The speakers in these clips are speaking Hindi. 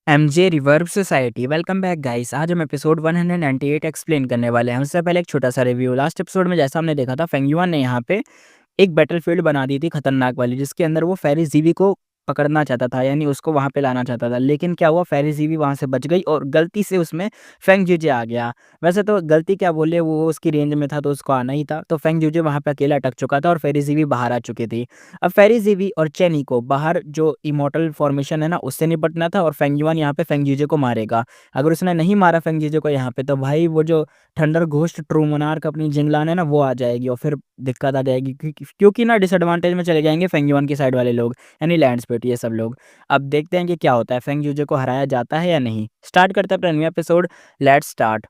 MJ reverb society welcome back guys. आज हम एपिसोड 198 एक्सप्लेन करने वाले हैं। उससे पहले एक छोटा सा रिव्यू। लास्ट एपिसोड में जैसा हमने देखा था, फेंग युआन ने यहाँ पे एक बैटलफील्ड बना दी थी खतरनाक वाली, जिसके अंदर वो फेरी ज़ीवी को पकड़ना चाहता था, यानी उसको वहाँ पे लाना चाहता था। लेकिन क्या हुआ, फेरी ज़ीवी वहाँ से बच गई और गलती से उसमें फेंग जीजे आ गया। वैसे तो गलती क्या बोले, वो उसकी रेंज में था तो उसको आना ही था। तो फेंग जीजे वहाँ पे अकेला अटक चुका था और फेरी ज़ीवी बाहर आ चुकी थी। अब फेरी ज़ीवी और चेनी को बाहर जो इमॉर्टल फॉर्मेशन है ना, उससे निपटना था और फेंग युआन यहाँ पे फेंग जीजे को मारेगा। अगर उसने नहीं मारा फेंग जीजे को यहाँ पे, तो भाई वो जो थंडर घोस्ट ट्रू मोनार्क अपनी जिंगलान है ना, वो आ जाएगी और फिर दिक्कत आ जाएगी, क्योंकि ना डिसएडवांटेज में चले जाएंगे फेंग युआन की साइड वाले लोग, यानी लैंड स्पीड ये सब लोग। अब देखते हैं कि क्या होता है, फेंग यूजे को हराया जाता है या नहीं। स्टार्ट करते हैं अपना new episode. Let's start.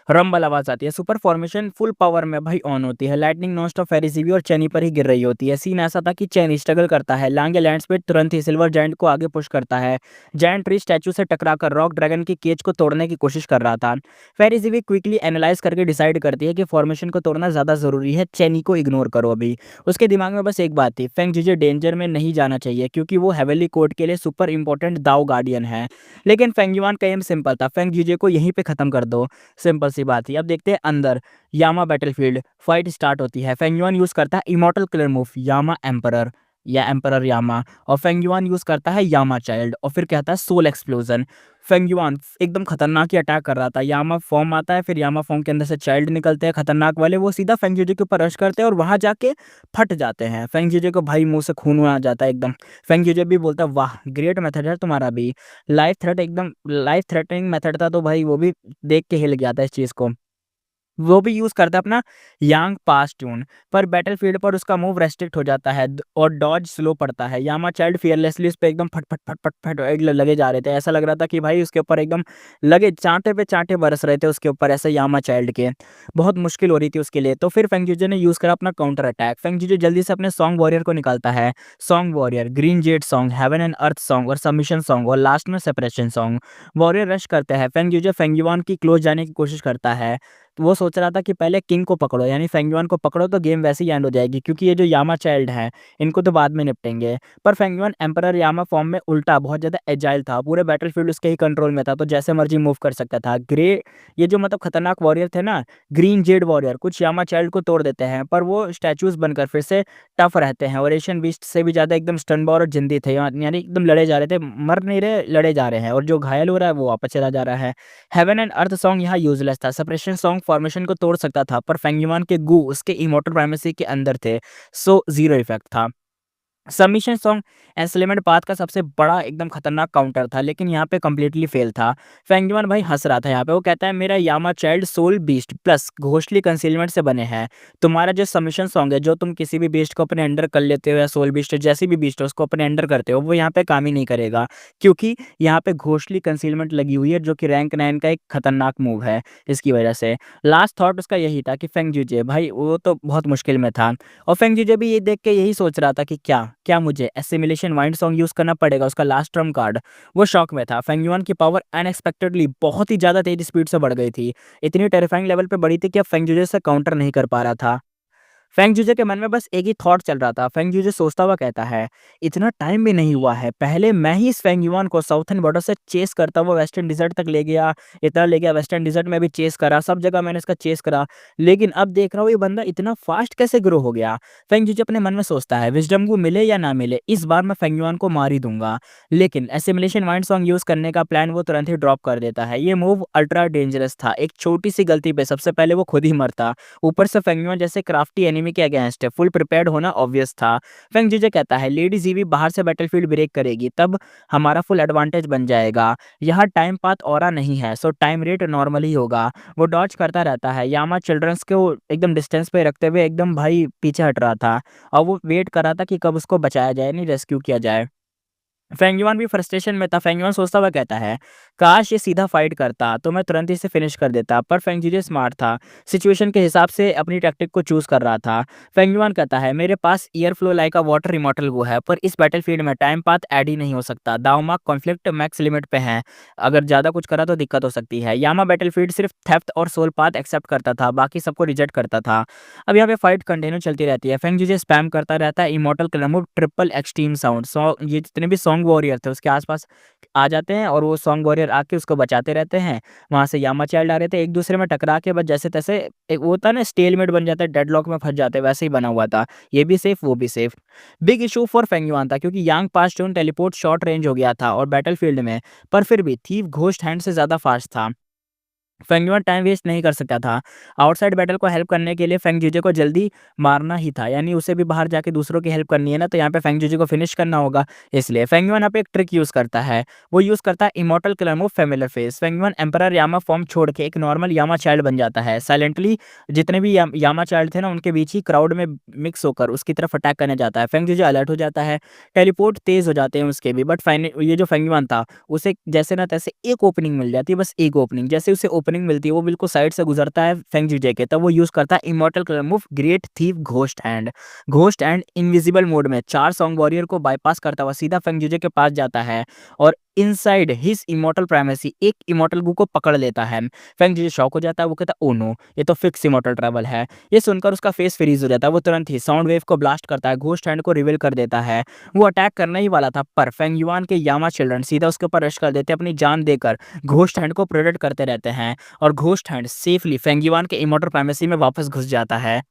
Rumble आवाज आती है। सुपर फॉर्मेशन फुल पावर में भाई ऑन होती है। लाइटनिंग नॉन स्टॉप फेरिसीवी और चेनी पर ही गिर रही होती है। सीन ऐसा था कि चेनी स्ट्रगल करता है। लांगे लैंड स्पीड तुरंत ही सिल्वर जायंट को आगे पुश करता है। जायंट ट्री स्टैचू से टकराकर रॉक ड्रैगन की केज को तोड़ने की कोशिश कर रहा था। फेरिसीवी क्विकली एनालाइज करके डिसाइड करती है कि फॉर्मेशन को तोड़ना ज्यादा जरूरी है, चेनी को इग्नोर करो अभी। उसके दिमाग में बस एक बात थी, फेंग जीजे डेंजर में नहीं जाना चाहिए, क्योंकि वो हेवेली कोर्ट के लिए सुपर इंपॉर्टेंट दाव गार्डियन है। लेकिन फेंग युआन का एम सिंपल था, फेंग जीजे को यहीं पे खत्म कर दो। सिंपल सी बात थी। अब देखते हैं अंदर। यामा बैटलफील्ड फाइट स्टार्ट होती है। फेंग युआन यूज करता है इमॉर्टल किलर मूव यामा एम्परर या एम्परर यामा, और फेंग युआन यूज करता है यामा चाइल्ड, और फिर कहता है सोल एक्सप्लोजन। फेंग युआन एकदम खतरनाक ही अटैक कर रहा था। यामा फॉर्म आता है, फिर यामा फॉर्म के अंदर से चाइल्ड निकलते हैं खतरनाक वाले, वो सीधा फेंग जीजे के ऊपर रश करते हैं और वहां जाके फट जाते हैं। फेंग जीजे को भाई मुंह से खून आ जाता है एकदम। फेंग जीजे भी बोलता है वाह ग्रेट मेथड है तुम्हारा भी। लाइफ थ्रेट एकदम लाइफ थ्रेटनिंग मेथड था, तो भाई वो भी देख के हिल गया था इस चीज को। वो भी यूज करता है अपना यांग पास ट्यून, पर बैटलफील्ड पर उसका मूव रेस्ट्रिक्ट हो जाता है और डॉज स्लो पड़ता है। यामा चाइल्ड फियरलेसली उस पे एकदम फट फट फट फट फट लगे जा रहे थे। ऐसा लग रहा था कि भाई उसके ऊपर एकदम लगे चांटे पे चांटे बरस रहे थे उसके ऊपर, ऐसे यामा चाइल्ड के। बहुत मुश्किल हो रही थी उसके लिए। तो फिर फेंगजूजे ने यूज करा अपना काउंटर अटैक। फेंगजूजे जल्दी से अपने सॉन्ग वॉरियर को निकालता है। Song warrior, green Z song, heaven and earth song और सबमिशन सॉन्ग, और लास्ट में सेपरेशन सॉन्ग। वॉरियर रश करते हैं। फेंगजूजे फेंगयुआन की क्लोज जाने की कोशिश करता है। तो वो सोच रहा था कि पहले किंग को पकड़ो, यानी फेंगयुआन को पकड़ो तो गेम वैसे ही एंड हो जाएगी, क्योंकि ये जो यामा चाइल्ड है इनको तो बाद में निपटेंगे। पर फेंगयुआन एम्परर यामा फॉर्म में उल्टा बहुत ज्यादा एजाइल था। पूरे बैटलफील्ड उसके ही कंट्रोल में था, तो जैसे मर्जी मूव कर सकता था। ग्रे ये जो मतलब खतरनाक वॉरियर थे ना, ग्रीन जेड वॉरियर, कुछ यामा चाइल्ड को तोड़ देते हैं, पर वो स्टैचूज बनकर फिर से टफ रहते हैं और एशियन बीस्ट से भी ज्यादा एकदम स्टनबॉर और जिंदी थे, यानी एकदम लड़े जा रहे थे, मर नहीं रहे, लड़े जा रहे हैं, और जो घायल हो रहा है वो वापस चला जा रहा है। हेवन एंड अर्थ सॉन्ग यहाँ यूजलेस था। सेपरेशन सॉन्ग फॉर्मेशन को तोड़ सकता था, पर फेंगयुआन के गू उसके इमोर्टल प्राइमेसी के अंदर थे, सो जीरो इफेक्ट था। सबमिशन सॉन्ग एस्लेमेंट पाथ का सबसे बड़ा एकदम खतरनाक काउंटर था, लेकिन यहाँ पे कंप्लीटली फेल था। फेंगयुआन भाई हंस रहा था यहाँ पे। वो कहता है मेरा Yama child soul beast plus ghostly concealment से बने हैं। तुम्हारा जो सबमिशन सॉन्ग है, जो तुम किसी भी बीस्ट को अपने अंडर कर लेते हो, या सोल बीस्ट जैसी भी बीस्ट हो उसको अपने अंडर करते हो, वो यहाँ पे काम ही नहीं करेगा, क्योंकि यहाँ पे घोस्टली कंसीलमेंट लगी हुई है, जो कि रैंक 9 का एक खतरनाक मूव है। इसकी वजह से लास्ट थॉट उसका यही था कि फेंग जूजे भाई वो तो बहुत मुश्किल में था। और फेंग जीजे भी ये देख के यही सोच रहा था कि क्या क्या मुझे एसिमिलेशन वाइंड सॉन्ग यूज करना पड़ेगा, उसका लास्ट ट्रम्प कार्ड। वो शॉक में था। फेंगयुआन की पावर अनएक्सपेक्टेडली बहुत ही ज्यादा तेज स्पीड से बढ़ गई थी। इतनी टेरिफाइंग लेवल पे बढ़ी थी कि अब फेंग जीजे से काउंटर नहीं कर पा रहा था। फेंग जूजे के मन में बस एक ही थॉट चल रहा था। फेंग जूजे सोचता हुआ कहता है, इतना टाइम भी नहीं हुआ है, पहले मैं ही इस फेंग युआन को साउथर्न बॉर्डर से चेस करता हुआ वेस्टर्न डिजर्ट तक ले गया। इतना ले गया, वेस्टर्न डिजर्ट में भी चेस करा, सब जगह मैंने इसका चेस करा, लेकिन अब देख रहा हूँ ये बंदा इतना फास्ट कैसे ग्रो हो गया। फेंग जूजे अपने मन में सोचता है, विजडम को मिले या ना मिले, इस बार मैं फेंग युआन को मार ही दूंगा। लेकिन एसिमिलेशन माइंड सॉन्ग यूज करने का प्लान वो तुरंत ही ड्रॉप कर देता है। ये मूव अल्ट्रा डेंजरस था। एक छोटी सी गलती पे सबसे पहले वो खुद ही मरता, ऊपर से फेंग युआन जैसे क्राफ्टी एनिमी के अगेंस्ट है। फुल प्रिपेयर्ड होना ऑब्वियस था। फेंग जीजे कहता है लेडी जीवी बाहर से बैटलफील्ड ब्रेक करेगी, तब हमारा फुल एडवांटेज बन जाएगा। यहाँ टाइम पाथ ऑरा नहीं है, सो टाइम रेट नॉर्मल ही होगा। वो डॉज करता रहता है। यामा चिल्ड्रंस को एकदम डिस्टेंस पे रखते हुए एकदम भाई पीछे हट रहा था, और वो वेट कर रहा था कि कब उसको बचाया जाए, नहीं रेस्क्यू किया जाए। फेंगयुआन भी फ्रस्ट्रेशन में था। फेंगयुआन सोचता हुआ कहता है, काश ये सीधा फाइट करता तो मैं तुरंत ही इसे फिनिश कर देता, पर फेंगजीजे स्मार्ट था, सिचुएशन के हिसाब से अपनी टैक्टिक को चूज कर रहा था। फेंगयुआन कहता है मेरे पास ईयर फ्लो लाइक का वाटर इमॉर्टल वो है, पर इस बैटलफील्ड में टाइम पाथ ऐड ही नहीं हो सकता। दावमार्क कॉन्फ्लिक्ट मैक्स लिमिट पे है, अगर ज्यादा कुछ करा तो दिक्कत हो सकती है। यामा बैटलफील्ड सिर्फ थेफ्ट और सोल पाथ एक्सेप्ट करता था, बाकी सबको रिजेक्ट करता था। अब यहाँ पे फाइट कंटिन्यू चलती रहती है। फेंगजीजे स्पैम करता रहता है इमॉर्टल क्लमो ट्रिपल एक्सट्रीम साउंड। ये जितने भी सॉन्ग सॉन्ग वॉरियर थे उसके आस-पास आ जाते हैं और वो सॉन्ग वॉरियर आके उसको बचाते रहते हैं। वहाँ से यामा चाइल्ड आ रहे थे, एक-दूसरे में टकरा के बस जैसे-तैसे एक वो होता है ना स्टेलमेट बन जाता है, डेडलॉक में फँस जाते हैं, वैसे ही बना हुआ था। ये भी सेफ, वो भी safe. Big issue for Feng yuan था क्योंकि यांग पास टून टेलीपोर्ट शॉर्ट रेंज हो गया था और बैटलफील्ड में, पर फिर भी थीव घोस्ट हैंड से ज़्यादा फास्ट था। फेंग युआन टाइम वेस्ट नहीं कर सकता था। आउटसाइड बैटल को हेल्प करने के लिए फेंग जीजे को जल्दी मारना ही था, यानी उसे भी बाहर जाके दूसरों की हेल्प करनी है ना, तो यहाँ पे फेंग जीजे को फिनिश करना होगा। इसलिए फेंग युआन यहाँ पे एक ट्रिक यूज़ करता है। वो यूज़ करता है immortal killer move familiar face. Feng Yuan emperor Yama form छोड़ के एक नॉर्मल यामा चाइल्ड बन जाता है। साइलेंटली जितने भी यामा चाइल्ड थे ना, उनके बीच ही क्राउड में मिक्स होकर उसकी तरफ अटैक करने जाता है। फेंग जीजे अलर्ट हो जाता है, टेलीपोर्ट तेज़ हो जाते हैं उसके भी, बट फाइनल ये जो फेंग युआन था, उसे जैसे ना तैसे एक ओपनिंग मिल जाती है, बस एक ओपनिंग। जैसे उसे ओपनिंग मिलती है, वो बिल्कुल साइड से गुजरता है फेंग जीजे के, तब वो यूज़ करता है immortal colour move great thief ghost hand. Ghost hand invisible mode में 4 सॉन्ग वॉरियर को बायपास करता हुआ सीधा फेंग जीजे के पास जाता है और इनसाइड हिज इमॉर्टल प्राइमेसी एक इमॉर्टल गू को पकड़ लेता है। फेंग जीजे शॉक हो जाता है, वो कहता है, ओह नो! ये तो फिक्स इमॉर्टल ट्रैवल है। ये सुनकर उसका फेस फ्रीज़ हो जाता है, वो तुरंत ही साउंड वेव को ब्लास्ट करता है, घोस्ट हैंड को रिवील कर देता है। वो अटैक करने ही वाला था, पर फेंग युआन के यामा चिल्ड्रन सीधा उसके ऊपर रश कर देते हैं, अपनी जान देकर घोस्ट हैंड को प्रोटेक्ट करते रहते हैं और ghost hand safely Feng yuan के इमॉर्टल प्राइमेसी में वापस घुस जाता है।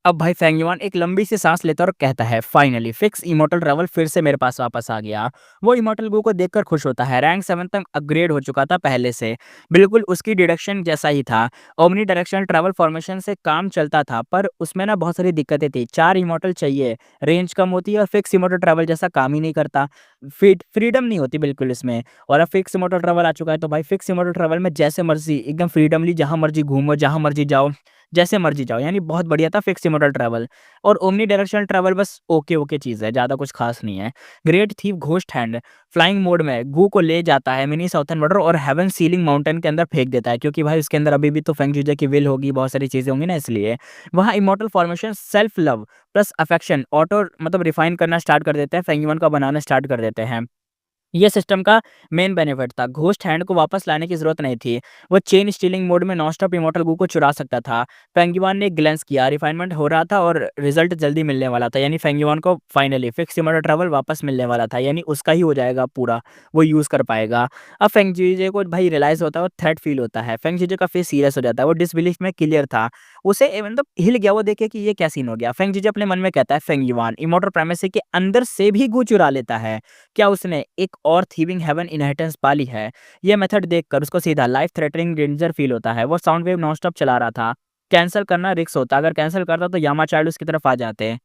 अब भाई फेंग युआन एक लंबी सी सांस लेता है और कहता है, फाइनली फिक्स इमॉर्टल ट्रैवल फिर से मेरे पास वापस आ गया। वो इमॉर्टल गो को देखकर खुश होता है, रैंक 7 तक अपग्रेड हो चुका था पहले से, बिल्कुल उसकी डिडक्शन जैसा ही था। ओमनी डायरेक्शनल ट्रैवल फॉर्मेशन से काम चलता था, पर उसमें ना बहुत सारी दिक्कतें थी। 4 इमॉर्टल चाहिए, रेंज कम होती है और फिक्स इमॉर्टल ट्रैवल जैसा काम ही नहीं करता। फ्रीडम नहीं होती बिल्कुल इसमें। और अब फिक्स इमॉर्टल ट्रैवल आ चुका है, तो भाई फिक्स इमॉर्टल ट्रैवल में जैसे मर्जी एकदम फ्रीडमली जहाँ मर्जी घूमो, जहाँ मर्जी जाओ, जैसे मर्जी जाओ, यानी बहुत बढ़िया था फिक्स इमॉर्टल ट्रैवल। और ओमनी डायरेक्शनल ट्रैवल बस ओके चीज़ है, ज़्यादा कुछ खास नहीं है। Great thief ghost hand flying mode में गू को ले जाता है मिनी साउथर्न बॉर्डर और हेवन सीलिंग माउंटेन के अंदर फेंक देता है, क्योंकि भाई उसके अंदर अभी भी तो फेंग जीजे की विल होगी, बहुत सारी चीज़ें होंगी ना, इसलिए वहाँ immortal formation self love plus affection auto मतलब रिफाइन करना स्टार्ट कर देते हैं, फेंग युआन का बनाना स्टार्ट कर देते हैं। ये सिस्टम का मेन बेनिफिट था, घोस्ट हैंड को वापस लाने की ज़रूरत नहीं थी। वो चेन स्टीलिंग मोड में नॉनस्टॉप इमॉर्टल गू को चुरा सकता था। फेंग युआन ने ग्लेंस किया, रिफाइनमेंट हो रहा था और रिजल्ट जल्दी मिलने वाला था, यानी फेंग युआन को फाइनली फिक्स इमॉर्टल ट्रैवल वापस मिलने वाला था, यानी उसका ही हो जाएगा पूरा, वो यूज़ कर पाएगा। अब फेंग जीजे को भाई रियलाइज़ होता है और थ्रेट फील होता है। फेंग जीजे का फेस सीरियस हो जाता है, वो डिसबिलीफ में क्लियर था। उसे मतलब हिल गया वो देख के कि ये क्या सीन हो गया। फेंग जीजे अपने मन में कहता है, फेंग युआन इमॉर्टल प्रेमिसी के अंदर से भी गू चुरा लेता है। क्या उसने एक और थीविंग हेवन इनहेरिटेंस पाली है? ये मेथड देखकर उसको सीधा लाइफ थ्रेटनिंग डेंजर फील होता है। वो साउंड वेव नॉनस्टॉप चला रहा था। कैंसल करना रिस्क होता, अगर कैंसल करता तो यामा चाइल्ड उसकी तरफ आ जाते।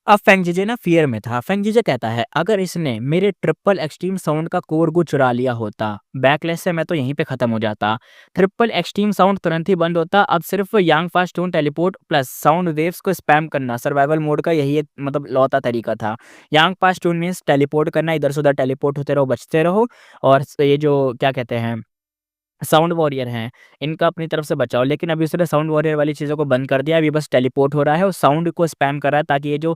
अब फेंग जीजे ना फ़ियर में था। फेंग जीजे कहता है, अगर इसने मेरे ट्रिपल एक्सट्रीम साउंड का कोर गू चुरा लिया होता, बैकलैश से मैं तो यहीं पे खत्म हो जाता। ट्रिपल एक्सट्रीम साउंड तुरंत ही बंद होता। अब सिर्फ Yang fast toon teleport plus sound waves को स्पैम करना सर्वाइवल मोड का यही एक मतलब लौता तरीका था। Yang fast toon means teleport करना, इधर से उधर टेलीपोर्ट होते रहो, बचते रहो और ये जो क्या कहते हैं साउंड वॉरियर हैं, इनका अपनी तरफ से बचाओ। लेकिन अभी उसने साउंड वॉरियर वाली चीज़ों को बंद कर दिया, अभी बस टेलीपोर्ट हो रहा है और साउंड को स्पैम कर रहा है, ताकि ये जो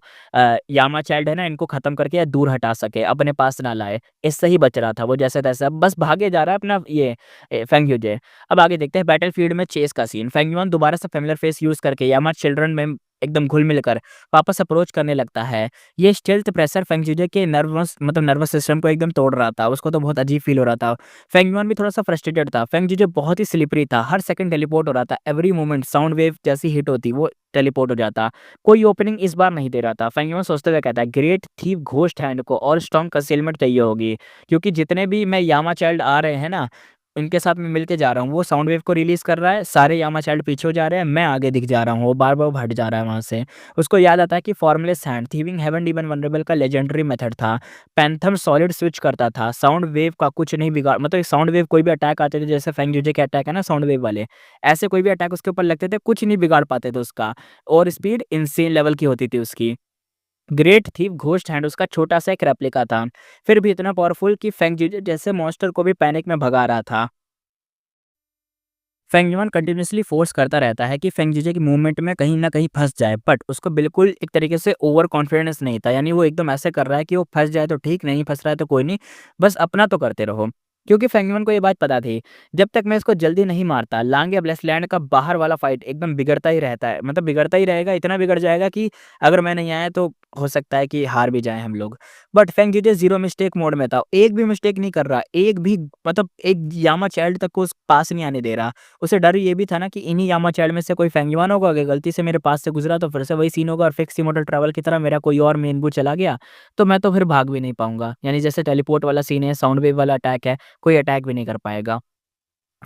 यामा चाइल्ड है ना, इनको खत्म करके या दूर हटा सके, अपने पास ना लाए। इससे ही बच रहा था वो जैसे-तैसे, अब बस भागे जा रहा है अपना ये फेंग यूजे। अब आगे देखते हैं बैटलफील्ड में चेस का सीन। फेंग युआन दोबारा से फ़ैमिलियर फेस यूज़ करके यामा चिल्ड्रन में एकदम घुल-मिल कर वापस अप्रोच करने लगता है। ये स्टेल्थ प्रेशर फेंग यूजे के नर्वस सिस्टम को एकदम तोड़ रहा था, उसको तो बहुत अजीब फ़ील हो रहा था। फेंग युआन भी थोड़ा-सा फ्रस्ट्रेटेड था। फेंग जीजे बहुत ही स्लिपरी था, हर सेकंड टेलीपोर्ट हो रहा था। एवरी मोमेंट साउंड वेव जैसी हिट होती, वो टेलीपोर्ट हो जाता। कोई ओपनिंग इस बार नहीं दे रहा था। फेंग युआन सोचते हुए कहता है, ग्रेट थीव घोस्ट हैंड को और स्ट्रॉन्ग कंसीलमेंट चाहिए होगी, क्योंकि जितने भी मैं यामा चाइल्ड आ रहे हैं ना, उनके साथ मैं मिलके जा रहा हूँ। वो साउंड वेव को रिलीज़ कर रहा है, सारे यामा चाइल्ड पीछे हो जा रहे हैं, मैं आगे दिख जा रहा हूँ, वो बार-बार हट जा रहा है वहाँ से। उसको याद आता है कि formless hand thieving heaven demon vulnerable का लेजेंडरी मेथड था। पैंथम सॉलिड स्विच करता था, साउंड वेव का कुछ नहीं बिगाड़ मतलब साउंड वेव कोई भी अटैक आते थे, जैसे फेंग यूजे के अटैक है ना साउंड वेव वाले, ऐसे कोई भी अटैक उसके ऊपर लगते थे, कुछ नहीं बिगाड़ पाते थे उसका, और स्पीड इंसेन लेवल की होती थी उसकी। ग्रेट थीव घोस्ट हैंड उसका छोटा-सा एक रेप्लिका था, फिर भी इतना पावरफुल कि फेंग जीजे जैसे मॉन्स्टर को भी पैनिक में भगा रहा था। फेंग युआन कंटिन्यूअसली फोर्स करता रहता है कि फेंग जीजे की मूवमेंट में कहीं न कहीं फँस जाए, बट उसको बिल्कुल एक तरीके से ओवर कॉन्फिडेंस नहीं था, यानी वो एकदम ऐसे कर रहा है कि वो फँस जाए तो ठीक, नहीं फँस रहा है तो कोई नहीं, बस अपना तो करते रहो। क्योंकि फेंगयुआन को ये बात पता थी, जब तक मैं इसको जल्दी नहीं मारता, लांग या ब्लेसलैंड का बाहर वाला फाइट एकदम बिगड़ता ही रहता है। मतलब बिगड़ता ही रहेगा, इतना बिगड़ जाएगा कि अगर मैं नहीं आया तो हो सकता है कि हार भी जाएँ हम लोग। But Feng Jiji zero mistake mode में था, एक भी मिस्टेक नहीं कर रहा, एक भी मतलब एक यामा चाइल्ड तक को उस पास नहीं आने दे रहा। उसे डर ये भी था ना कि इन्हीं यामा चाइल्ड में से कोई फेंगयुआन होगा, अगर गलती से मेरे पास से गुज़रा तो फिर से वही सीन होगा और फिक्स इमोर्टल ट्रैवल की तरह मेरा कोई और मेन वो चला गया, तो मैं तो फिर भाग भी नहीं पाऊँगा। यानी जैसे टेलीपोर्ट वाला सीन है, साउंड वेव वाला अटैक है, कोई अटैक भी नहीं कर पाएगा।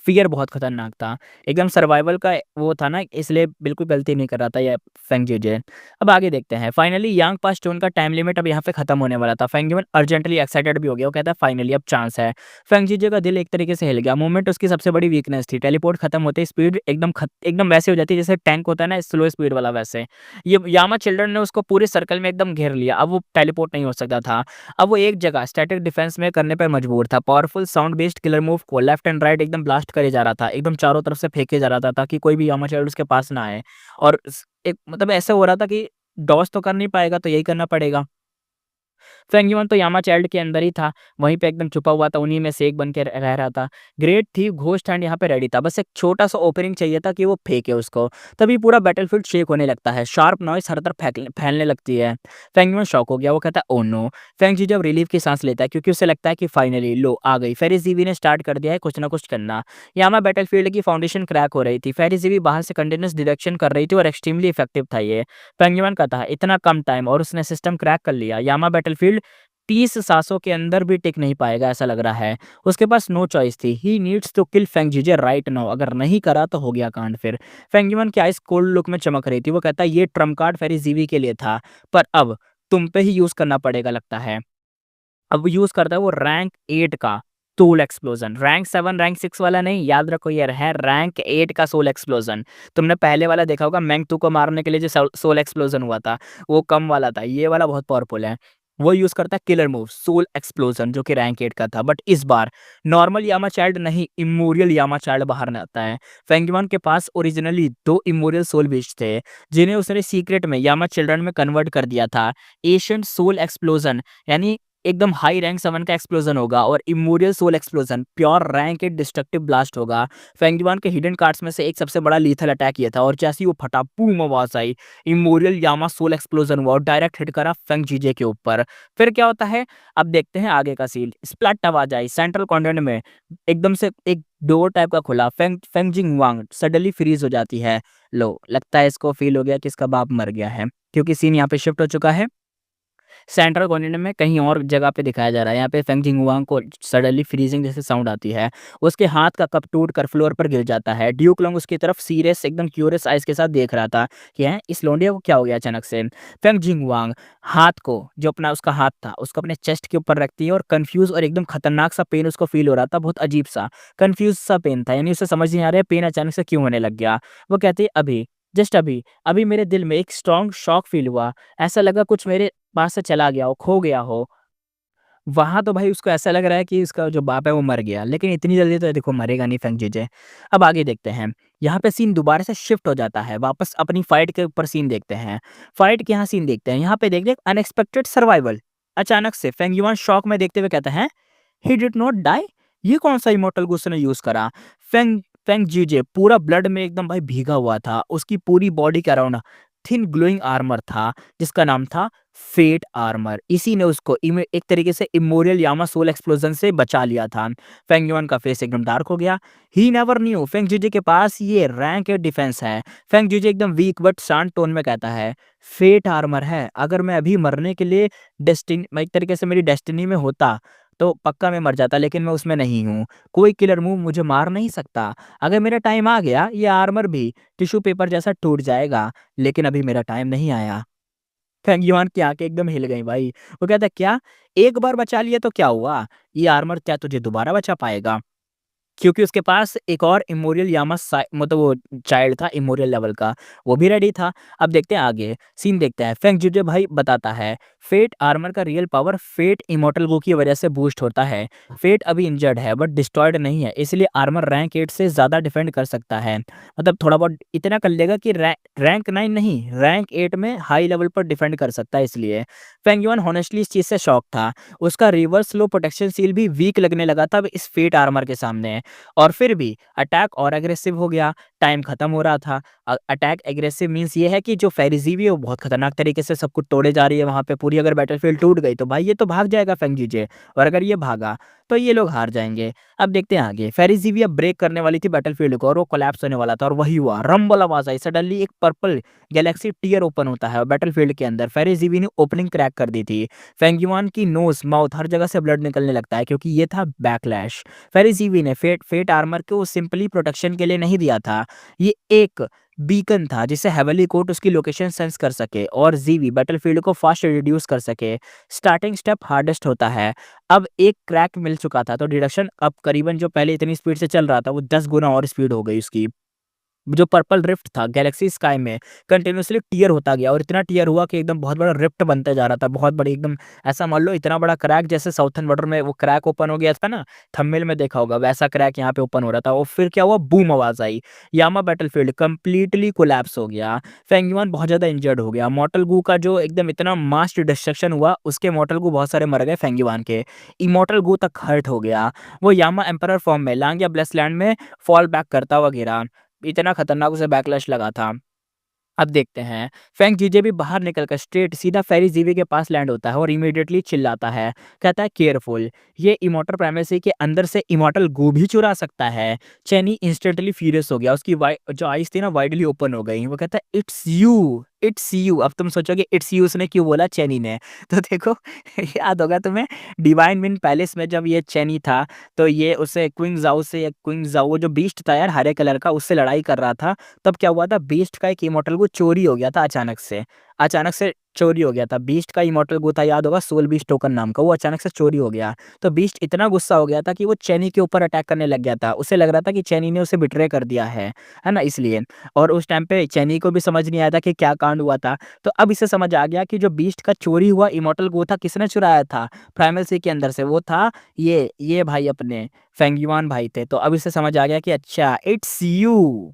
फ़ियर बहुत खतरनाक था। एकदम सर्वाइवल का वो था ना, इसलिए बिल्कुल गलती नहीं कर रहा था ये फेंग जीजे। अब आगे देखते हैं। फाइनली यांग पास स्टोन का टाइम लिमिट अब यहाँ पे खत्म होने वाला था। फेंग यून अर्जेंटली एक्साइटेड भी हो गया। वो कहता है फाइनली अब चांस है। फेंग जीजे का दिल एक तरीके से हिल गया। मूवमेंट उसकी सबसे बड़ी वीकनेस थी। टेलीपोर्ट खत्म होते ही स्पीड एकदम वैसे हो जाती है जैसे टैंक होता है ना स्लो स्पीड वाला वैसे। ये यामा चिल्ड्रन ने उसको पूरे सर्कल में एकदम घेर लिया। अब वो टेलीपोर्ट नहीं हो सकता था। अब वो एक जगह स्टैटिक डिफेंस में करने पे मजबूर था। Powerful sound based killer move को लेफ्ट एंड राइट एकदम ब्लास्ट करे जा रहा था। एकदम चारों तरफ से फेंके जा रहा था ताकि कोई भी यामा चाइल्ड उसके पास ना आए। और एक मतलब ऐसा हो रहा था कि डॉज तो कर नहीं पाएगा तो यही करना पड़ेगा। फेंगयुआन तो यामा चाइल्ड के अंदर ही था, वहीं पे एकदम छुपा हुआ था, उन्हीं में से एक बन के रह रहा था। ग्रेट थीव घोस्ट हैंड यहाँ पे रेडी था, बस एक छोटा-सा ओपनिंग चाहिए था कि वो फेंके उसको, तभी पूरा बैटलफील्ड शेक होने लगता है, शार्प नॉइज़ हर तरफ फैलने लगती है। फेंगयुआन शॉक हो गया, वो कहता है ओह नो! फेंग जी जब रिलीफ की साँस लेता है क्योंकि उसे लगता है कि फाइनली लो आ गई, फेरी ज़िवी ने स्टार्ट कर दिया है कुछ ना कुछ करना। यामा बैटलफील्ड की फाउंडेशन क्रैक हो रही थी, फेरी ज़िवी बाहर से कंटीन्यूअस डिडक्शन कर रही थी और एक्सट्रीमली इफेक्टिव था ये। फेंगयुआन का था इतना कम टाइम और उसने सिस्टम क्रैक कर लिया, यामा बैटलफील्ड 30 सांसों के अंदर भी टिक नहीं पाएगा ऐसा लग रहा है। उसके पास नो चॉइस थी, he needs to kill Feng Jiji right now, अगर नहीं करा तो हो गया कांड फिर। फेंग यून की आइज़ कोल्ड लुक में चमक रही थी, वो कहता है ये ट्रम्प कार्ड फेरी ज़ीवी के लिए था, पर अब तुम पे ही यूज़ करना पड़ेगा लगता है। अब वो यूज़ करता है वो रैंक 8 का सोल एक्सप्लोजन, रैंक 7 रैंक 6 वाला नहीं, याद रखो ये है रैंक 8 का सोल एक्सप्लोजन। तुमने पहले वाला देखा होगा मैंग 2 को मारने के लिए जो सोल एक्सप्लोजन हुआ था, वो कम वाला था, ये वाला बहुत पावरफुल है। वो यूज़ करता है किलर मूव सोल एक्सप्लोजन जो कि रैंक 8 का था, बट इस बार नॉर्मल यामा चाइल्ड नहीं, इमोरियल यामा चाइल्ड बाहर न आता है। फेंगयुआन के पास ओरिजिनली 2 इमोरियल सोल बीज थे, जिन्हें उसने सीक्रेट में यामा चिल्ड्रन में कन्वर्ट कर दिया था। एशियंट सोल एक्सप्लोजन यानी एकदम हाई रैंक 7 का एक्सप्लोजन होगा और immortal soul explosion pure rank 8 destructive blast होगा। फेंगयुआन के हिडन कार्ड्स में से एक सबसे बड़ा लीथल अटैक ये था और जैसे ही वो फटा बूम आवाज आई, इमोरियल यामा सोल एक्सप्लोजन हुआ और डायरेक्ट हिट करा फेंग जीजे के ऊपर। फिर क्या होता है अब देखते हैं आगे का सीन। स्प्लैट आवाज आई सेंट्रल कॉन्टिनेंट में, एकदम से एक डोर टाइप का खुला, फेंग फेंग जिंगवांग सडनली फ्रीज हो जाती है। लो लगता है इसको फील हो गया कि इसका बाप मर गया है, क्योंकि सीन यहाँ पे शिफ्ट हो चुका है सेंट्रल कॉन्टिनेंट में कहीं और जगह पे दिखाया जा रहा है। यहाँ पे फेंग जिंगहुआंग को सडनली फ्रीजिंग जैसे साउंड आती है। उसके हाथ का कप टूट कर फ्लोर पर गिर जाता है। ड्यूक लोंग उसकी तरफ सीरियस एकदम क्यूरियस आइज़ के साथ देख रहा था कि हैं इस लौंडिया को क्या हो गया अचानक से। फेंग जिंगहुआंग हाथ को जो अपना उसका हाथ था उसको अपने चेस्ट के ऊपर रखती है और कन्फ्यूज़ और एकदम खतरनाक सा पेन उसको फ़ील हो रहा था, बहुत अजीब सा, कन्फ्यूज़ सा पेन था। यानी उसे समझ नहीं आ रहा है पेन अचानक से क्यों होने लग गया। वो कहती है अभी, जस्ट अभी, अभी मेरे दिल में एक स्ट्रॉन्ग शॉक फ़ील हुआ। ऐसा लगा कुछ मेरे पास से चला गया हो, खो गया हो। वहाँ तो भाई उसको ऐसा लग रहा है कि उसका जो बाप है वो मर गया, लेकिन इतनी जल्दी तो देखो मरेगा नहीं फेंग जीजे। अब आगे देखते हैं, यहाँ पे सीन दोबारा से शिफ्ट हो जाता है, वापस अपनी फाइट के ऊपर सीन देखते हैं। फाइट के यहाँ सीन देखते हैं, यहाँ पे देखते हैं अनएक्सपेक्टेड सर्वाइवल। अचानक से फेंग युआन शॉक में देखते हुए कहते हैं, ही डिड नॉट डाई? ये कौन-सा इमॉर्टल गुस्से ने यूज़ करा? फेंग फेंग जीजे पूरा ब्लड में एकदम भाई भीगा हुआ था, उसकी पूरी बॉडी के अराउंड थिन ग्लोइंग आर्मर था, जिसका नाम था फेट आर्मर। इसी ने उसको एक तरीके से इमोरियल यामा सोल एक्सप्लोजन से बचा लिया था। फेंग युआन का फेस एकदम डार्क हो गया। ही नेवर न्यू फेंग जीजे के पास ये रैंक ए डिफेंस है। फेंग जीजे एकदम वीक बट शांत टोन में कहता है, फेट आर्मर है, अगर मैं अभी मरने के लिए एक तरीके से मेरी डेस्टिनी में होता तो पक्का मैं मर जाता, लेकिन मैं उसमें नहीं हूँ। कोई किलर मूव मुझे मार नहीं सकता। अगर मेरा टाइम आ गया ये आर्मर भी टिश्यू पेपर जैसा टूट जाएगा, लेकिन अभी मेरा टाइम नहीं आया। फेंगियोन की आँखें एकदम हिल गईं भाई। वो कहता है क्या? एक बार बचा लिया तो क्या हुआ? ये आर्मर क्या तुझे दोबारा बचा पाएगा? क्योंकि उसके पास एक और इमोरियल यामा मतलब वो चाइल्ड था इमोरियल लेवल का, वो भी रेडी था। अब देखते हैं आगे, सीन देखते हैं। फेंग जीजे भाई बताता है फेट आर्मर का रियल पावर फेट इमोर्टल गो की वजह से बूस्ट होता है। फेट अभी इंजर्ड है बट डिस्ट्रॉयड नहीं है, इसलिए आर्मर रैंक 8 से ज़्यादा डिफेंड कर सकता है। मतलब थोड़ा बहुत इतना कर लेगा कि रैंक 9 नहीं, रैंक 8 में हाई लेवल पर डिफेंड कर सकता है। इसलिए फेंग युआन हॉनेस्टली इस चीज़ से शॉक था। उसका रिवर्स लो प्रोटेक्शन सील भी वीक लगने लगा था अब इस फेट आर्मर के सामने। और फिर भी अटैक और एग्रेसिव हो गया, टाइम खत्म हो रहा था। अटैक एग्रेसिव मीन्स ये है कि जो फेरिज़ीवी है वो बहुत खतरनाक तरीके से सब कुछ तोड़े जा रही है वहाँ पे पूरी। अगर बैटलफील्ड टूट गई तो भाई ये तो भाग जाएगा फेंग जीजे, और अगर ये भागा तो ये लोग हार जाएंगे। अब देखते हैं आगे, फेरिज़ीवी अब ब्रेक करने वाली थी बैटलफील्ड को और वो कोलैप्स होने वाला था, और वही हुआ, रंबल आवाज आई। सडनली एक पर्पल गैलेक्सी टीयर ओपन होता है बैटलफील्ड के अंदर। फेरिज़ीवी ने ओपनिंग क्रैक कर दी थी। फेंग युआन की नोज माउथ हर जगह से ब्लड निकलने लगता है क्योंकि ये था बैकलैश। फेरिज़ीवी ने फेट आर्मर को सिंपली प्रोटेक्शन के लिए नहीं दिया था, ये एक बीकन था जिसे हेवनली कोर्ट उसकी लोकेशन सेंस कर सके और जीवी बैटलफील्ड को फास्ट रिड्यूस कर सके। स्टार्टिंग स्टेप हार्डेस्ट होता है। अब एक क्रैक मिल चुका था तो डिडक्शन अब करीबन जो पहले इतनी स्पीड से चल रहा था वो 10 गुना और स्पीड हो गई उसकी। जो पर्पल रिफ्ट था गैलेक्सी स्काई में कंटिन्यूअसली टियर होता गया और इतना टियर हुआ कि एकदम बहुत बड़ा रिफ्ट बनता जा रहा था, बहुत बड़ी एकदम। ऐसा मान लो इतना बड़ा क्रैक जैसे साउथर्न बॉर्डर में वो क्रैक ओपन हो गया था ना, थंबनेल में देखा होगा, वैसा क्रैक यहाँ पे ओपन हो रहा था। और फिर क्या हुआ, बूम आवाज आई, यामा बैटलफील्ड कंप्लीटली कोलैप्स हो गया। फेंग युआन बहुत ज्यादा इंजर्ड हो गया। मॉर्टल गू का जो एकदम इतना मास्ट डिस्ट्रक्शन हुआ उसके मॉर्टल गू बहुत सारे मर गए फेंग युआन के। इमॉर्टल गू तक हर्ट हो गया। वो यामा एम्परर फॉर्म में लांग या ब्लेस लैंड में फॉल बैक करता हुआ गिरा। इतना खतरनाक उसे बैकलैश लगा था। अब देखते हैं, फेंग जीजे भी बाहर निकलकर स्ट्रेट सीधा फेरी जीवी के पास लैंड होता है और इमीडिएटली चिल्लाता है, कहता है केयरफुल, ये इमॉर्टल प्राइमेसी के अंदर से इमॉर्टल गू भी चुरा सकता है। चेनी इंस्टेंटली फ्यूरियस हो गया, उसकी जो आईज थी ना वाइडली ओपन हो गई। वो कहता है इट्स यू, इट्स यू। अब तुम सोचोगे इट्स यू उसने क्यों बोला, चेनी ने। तो देखो याद होगा तुम्हें डिवाइन विन पैलेस में जब ये चेनी था तो ये उसे क्विंग जाओ से, या क्विंग जाओ जो बीस्ट था यार हरे कलर का, उससे लड़ाई कर रहा था। तब क्या हुआ था, बीस्ट का एक इमॉर्टल गो चोरी हो गया था अचानक से। अचानक से चोरी हो गया था बीस्ट का इमॉर्टल गो था, याद होगा सोल बीस्ट टोकन नाम का, वो अचानक से चोरी हो गया। तो बीस्ट इतना गुस्सा हो गया था कि वो चेनी के ऊपर अटैक करने लग गया था। उसे लग रहा था कि चेनी ने उसे बिट्रे कर दिया है ना, इसलिए। और उस टाइम पे चेनी को भी समझ नहीं आया था कि क्या कांड हुआ था। तो अब इसे समझ आ गया कि जो बीस्ट का चोरी हुआ इमॉर्टल गो था किसने चुराया था प्राइमल सी के अंदर से, वो था ये भाई अपने फेंग युआन भाई थे। तो अब इसे समझ आ गया कि अच्छा इट्स यू।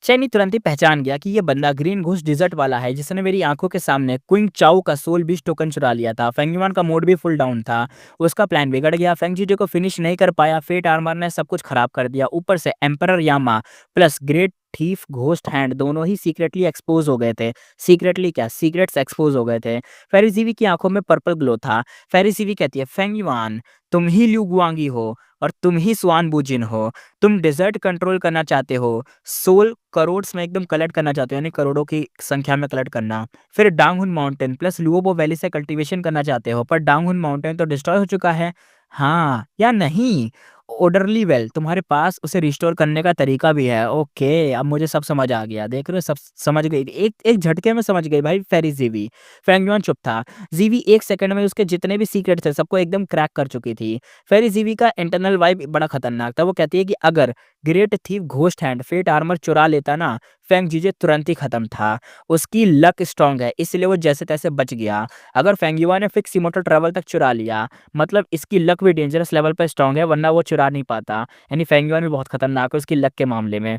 चैनी तुरंत ही पहचान गया कि ये बंदा ग्रीन घोस्ट डिजर्ट वाला है जिसने मेरी आंखों के सामने क्विंग चाओ का सोल बीज टोकन चुरा लिया था। फेंग युआन का मूड भी फुल डाउन था, उसका प्लान बिगड़ गया। फेंग जीजे को फिनिश नहीं कर पाया, फेट आर्मर ने सब कुछ खराब कर दिया। ऊपर से emperor Yama plus great thief ghost hand दोनों ही सीक्रेटली एक्सपोज हो गए थे। सीक्रेटली क्या, सीक्रेट्स एक्सपोज हो गए थे। फेरिजीवी की आंखों में पर्पल ग्लो था। फेरिजीवी कहती है फेंग युआन, तुम ही ल्यू गुआंगी हो और तुम ही स्वान बुजिन हो। तुम डिजर्ट कंट्रोल करना चाहते हो, सोल करोड्स में एकदम कलेक्ट करना चाहते हो, यानी करोड़ों की संख्या में कलेक्ट करना। फिर डांगहुन माउंटेन प्लस लुओबो वैली से कल्टीवेशन करना चाहते हो, पर डांगहुन माउंटेन तो डिस्ट्रॉय हो चुका है। हाँ या नहीं, ओडरली वेल तुम्हारे पास उसे रिस्टोर करने का तरीका भी है। ओके अब मुझे सब समझ आ गया, देख रहे हो सब समझ गई, एक एक झटके में समझ गई भाई फेरी जीवी। फेंग युआन चुप था। जीवी एक सेकंड में उसके जितने भी सीक्रेट थे सबको एकदम क्रैक कर चुकी थी। फेरी जीवी का इंटरनल वाइब बड़ा खतरनाक था। वो कहती है कि अगर great thief ghost hand fate armour चुरा लेता ना, फेंग जीजे तुरंत ही खत्म था। उसकी लक स्ट्रांग है इसलिए वो जैसे तैसे बच गया। अगर फेंग युआन ने फिक्स इमोर्टल ट्रैवल तक चुरा लिया मतलब इसकी लक भी डेंजरस लेवल पर स्ट्रांग है, वरना वो चुरा नहीं पाता। यानी फेंग युआन भी बहुत खतरनाक है उसकी लक के मामले में।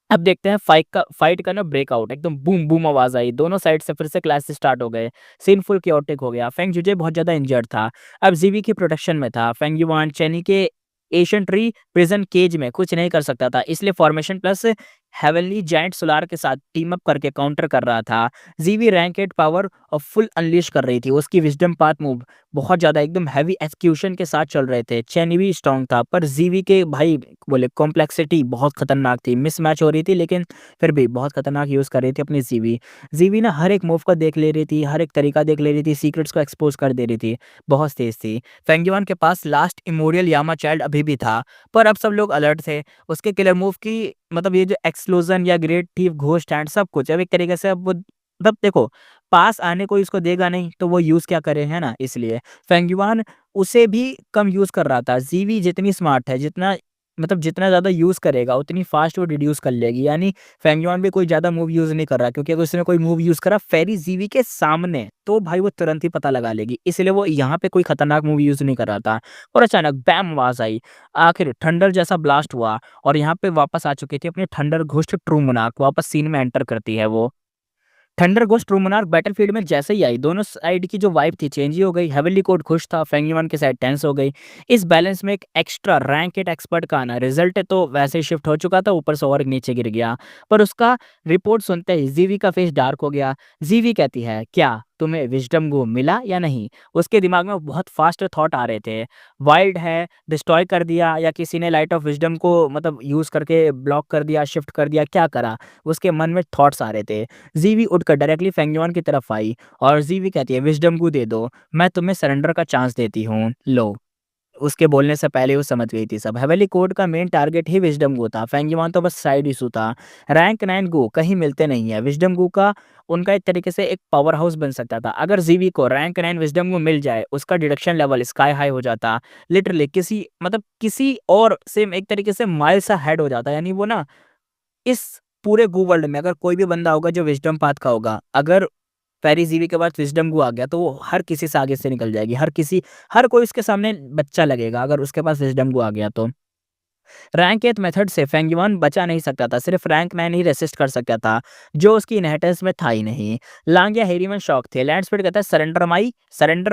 अब देखते हैं फाइट का ना ब्रेकआउट, एकदम बूम बूम आवाज आई, दोनों साइड से फिर से क्लैश स्टार्ट हो गए। सीन फुल क्योटिक हो गया। फेंग जुजे बहुत ज्यादा इंजर्ड था, अब जीवी की प्रोटेक्शन में था। फेंग युआन चेनी के एशियन ट्री प्रिजन केज में कुछ नहीं कर सकता था, इसलिए formation plus heavenly giant solar के साथ टीम अप करके काउंटर कर रहा था। जीवी रैंक 8 पावर और फुल अनलीश कर रही थी। उसकी विजडम पाथ मूव बहुत ज्यादा एकदम हैवी एक्सक्यूशन के साथ चल रहे थे। चेनी भी स्ट्रांग था पर जीवी के भाई बोले कॉम्प्लेक्सिटी बहुत खतरनाक थी, मिसमैच हो रही थी लेकिन फिर भी बहुत खतरनाक यूज कर रही थी अपनी जीवी। जीवी ना हर एक मूव को देख ले रही थी, हर एक तरीका देख ले रही थी, सीक्रेट्स को एक्सपोज कर दे रही थी, बहुत तेज थी। फेंगयुआन के पास लास्ट इमोरियल यामा चाइल्ड अभी भी था पर अब सब लोग अलर्ट थे। उसके किलर मूव की मतलब ये जो एक्सप्लोजन या ग्रेट थीफ घोस्ट हैंड सब कुछ अब एक तरीके से अब वो मतलब देखो पास आने को इसको देगा नहीं तो वो यूज क्या करे, है ना, इसलिए फेंगयुआन उसे भी कम यूज कर रहा था। जीवी जितनी स्मार्ट है, जितना मतलब जितना ज़्यादा यूज़ करेगा उतनी फ़ास्ट वो रिड्यूस कर लेगी। यानी फेंगयुआन भी कोई ज़्यादा मूव यूज़ नहीं कर रहा, क्योंकि अगर उसने कोई मूव यूज़ करा फ़ेरी ज़ीवी के सामने तो भाई वो तुरंत ही पता लगा लेगी। इसलिए वो यहाँ पे कोई खतरनाक मूव यूज़ नहीं कर रहा था। और अचानक बैम आवाज़ आई। आखिर थंडर जैसा ब्लास्ट हुआ और यहाँ पे वापस आ चुकी थी अपनी थंडर घोस्ट ट्रू मोनार्क, वापस सीन में एंटर करती है वो। Thunder ghost true monarch battlefield में जैसे ही आई, दोनों साइड की जो वाइब थी चेंज ही हो गई। हेवनली कोड खुश था, फेंगयुआन की साइड टेंस हो गई। इस बैलेंस में एक एक्स्ट्रा रैंक 8 एक्सपर्ट का आना, रिजल्ट तो वैसे ही शिफ्ट हो चुका था, ऊपर से और नीचे गिर गया। पर उसका रिपोर्ट सुनते ही जीवी का फेस डार्क हो गया। जीवी कहती है, क्या तुम्हें विजडम गो मिला या नहीं? उसके दिमाग में बहुत फास्ट थॉट आ रहे थे। वाइल्ड है, डिस्ट्रॉय कर दिया, या किसी ने लाइट ऑफ विजडम को मतलब यूज करके ब्लॉक कर दिया, शिफ्ट कर दिया, क्या करा? उसके मन में थॉट्स आ रहे थे। ज़ीवी उठकर डायरेक्टली फेंगयुआन की तरफ आई और ज़ीवी कहती है, विज़डम को दे दो, मैं तुम्हें सरेंडर का चांस देती हूँ, लो। उसके बोलने से पहले वो समझ गई थी सब। हेवेली कोड का मेन टारगेट ही विज़डम गो था, फेंगयुआन तो बस साइड इशू था। रैंक 9 गो कहीं मिलते नहीं है। विज़डम गो का उनका एक तरीके से एक पावर हाउस बन सकता था। अगर ज़ीवी को रैंक 9 विज़डम गो मिल जाए, उसका डिडक्शन लेवल स्काई हाई हो जाता। लिटरली किसी मतलब किसी और से एक तरीके से माइल सा हेड हो जाता। यानी वो ना इस पूरे गू वर्ल्ड में अगर कोई भी बंदा होगा जो विज़डम पाथ का होगा, अगर फ़ैरीज़ीवी के बाद विज़डम गू आ गया, तो वो हर किसी से आगे से निकल जाएगी। हर कोई उसके सामने बच्चा लगेगा अगर उसके पास विज़डम गू आ गया तो। रैंक 8 मेथड से फेंगयुआन बचा नहीं सकता था, सिर्फ रैंक 9 ही रेसिस्ट कर सकता था, जो उसकी इनहेरिटेंस में था ही नहीं। लांग या हेरीमन शॉक थे। लैंडस्पीड कहता है, सरेंडर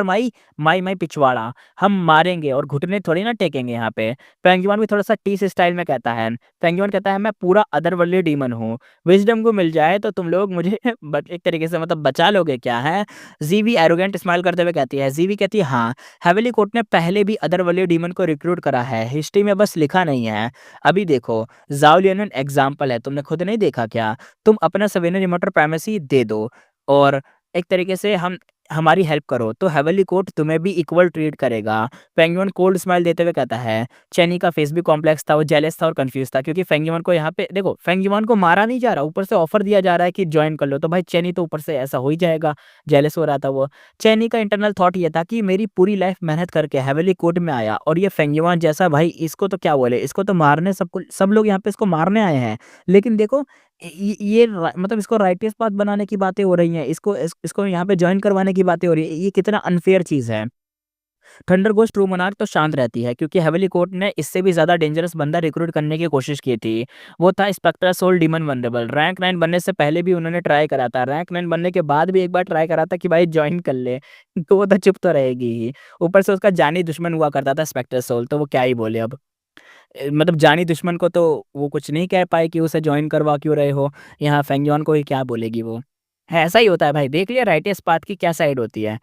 माई, माई पिछवाड़ा, हम मारेंगे और घुटने थोड़ी ना टेकेंगे यहाँ पे। फेंगयुआन भी थोड़ा-सा टीस स्टाइल में कहता है। फेंगयुआन कहता है, मैं पूरा अदरवर्ल्डली डीमन हूँ, विज़डम को मिल जाए तो तुम लोग मुझे एक तरीके से मतलब बचा लोगे क्या है? ज़ीवी एरोगेंट स्माइल करते हुए कहती है। ज़ीवी कहती है, हाँ, हेवेली कोर्ट ने पहले भी अदरवर्ल्डली डीमन को रिक्रूट करा है, हिस्ट्री में बस लिखा नहीं है। अभी देखो, ज़ाओ लियनन एग्ज़ाम्पल है, तुमने खुद नहीं देखा क्या? तुम अपना सवेनियर इमोर्टल प्राइमेसी दे दो और एक तरीके से हम हमारी हेल्प करो, तो हेवेनली कोर्ट तुम्हें भी इक्वल ट्रीट करेगा। फेंगयुआन कोल्ड स्माइल देते हुए कहता है। चेनी का फेस भी कॉम्प्लेक्स था, वो जेलस था और कन्फ्यूज़ था, क्योंकि फेंगयुआन को यहाँ पे देखो, फेंगयुआन को मारा नहीं जा रहा, ऊपर से ऑफ़र दिया जा रहा है कि जॉइन कर लो, तो भाई चेनी तो ऊपर से ऐसा हो ही जाएगा, जेलस हो रहा था वो। चेनी का इंटरनल थॉट ये था कि मेरी पूरी लाइफ़ मेहनत करके हेवेनली कोर्ट में आया और ये फेंगयुआन जैसा भाई, इसको तो क्या बोले, इसको तो मारने सब लोग यहाँ पे इसको मारने आए हैं। लेकिन देखो ये मतलब इसको राइटियस पाथ बनाने की बातें हो रही हैं, इसको यहाँ पे जॉइन करवाने की बातें हो रही है, ये कितना अनफेयर चीज़ है। थंडर घोस्ट ट्रू मोनार्क तो शांत रहती है, क्योंकि हेवेली कोर्ट ने इससे भी ज़्यादा डेंजरस बंदा रिक्रूट करने की कोशिश की थी। वो था Spectra soul demon vulnerable. Rank 9 बनने से पहले भी उन्होंने ट्राई करा था, रैंक 9 बनने के बाद भी एक बार ट्राई करा था कि भाई जॉइन कर ले, तो वो तो चुप तो रहेगी ही। ऊपर से उसका जानी दुश्मन हुआ करता था स्पेक्ट्रा सोल, तो वो क्या ही बोले अब। मतलब जानी दुश्मन को तो वो कुछ नहीं कह पाए कि उसे जॉइन करवा क्यों रहे हो, यहाँ फेंगजॉन को ही क्या बोलेगी वो। है, ऐसा ही होता है भाई, देख लिया राइटियस पाथ की क्या साइड होती है।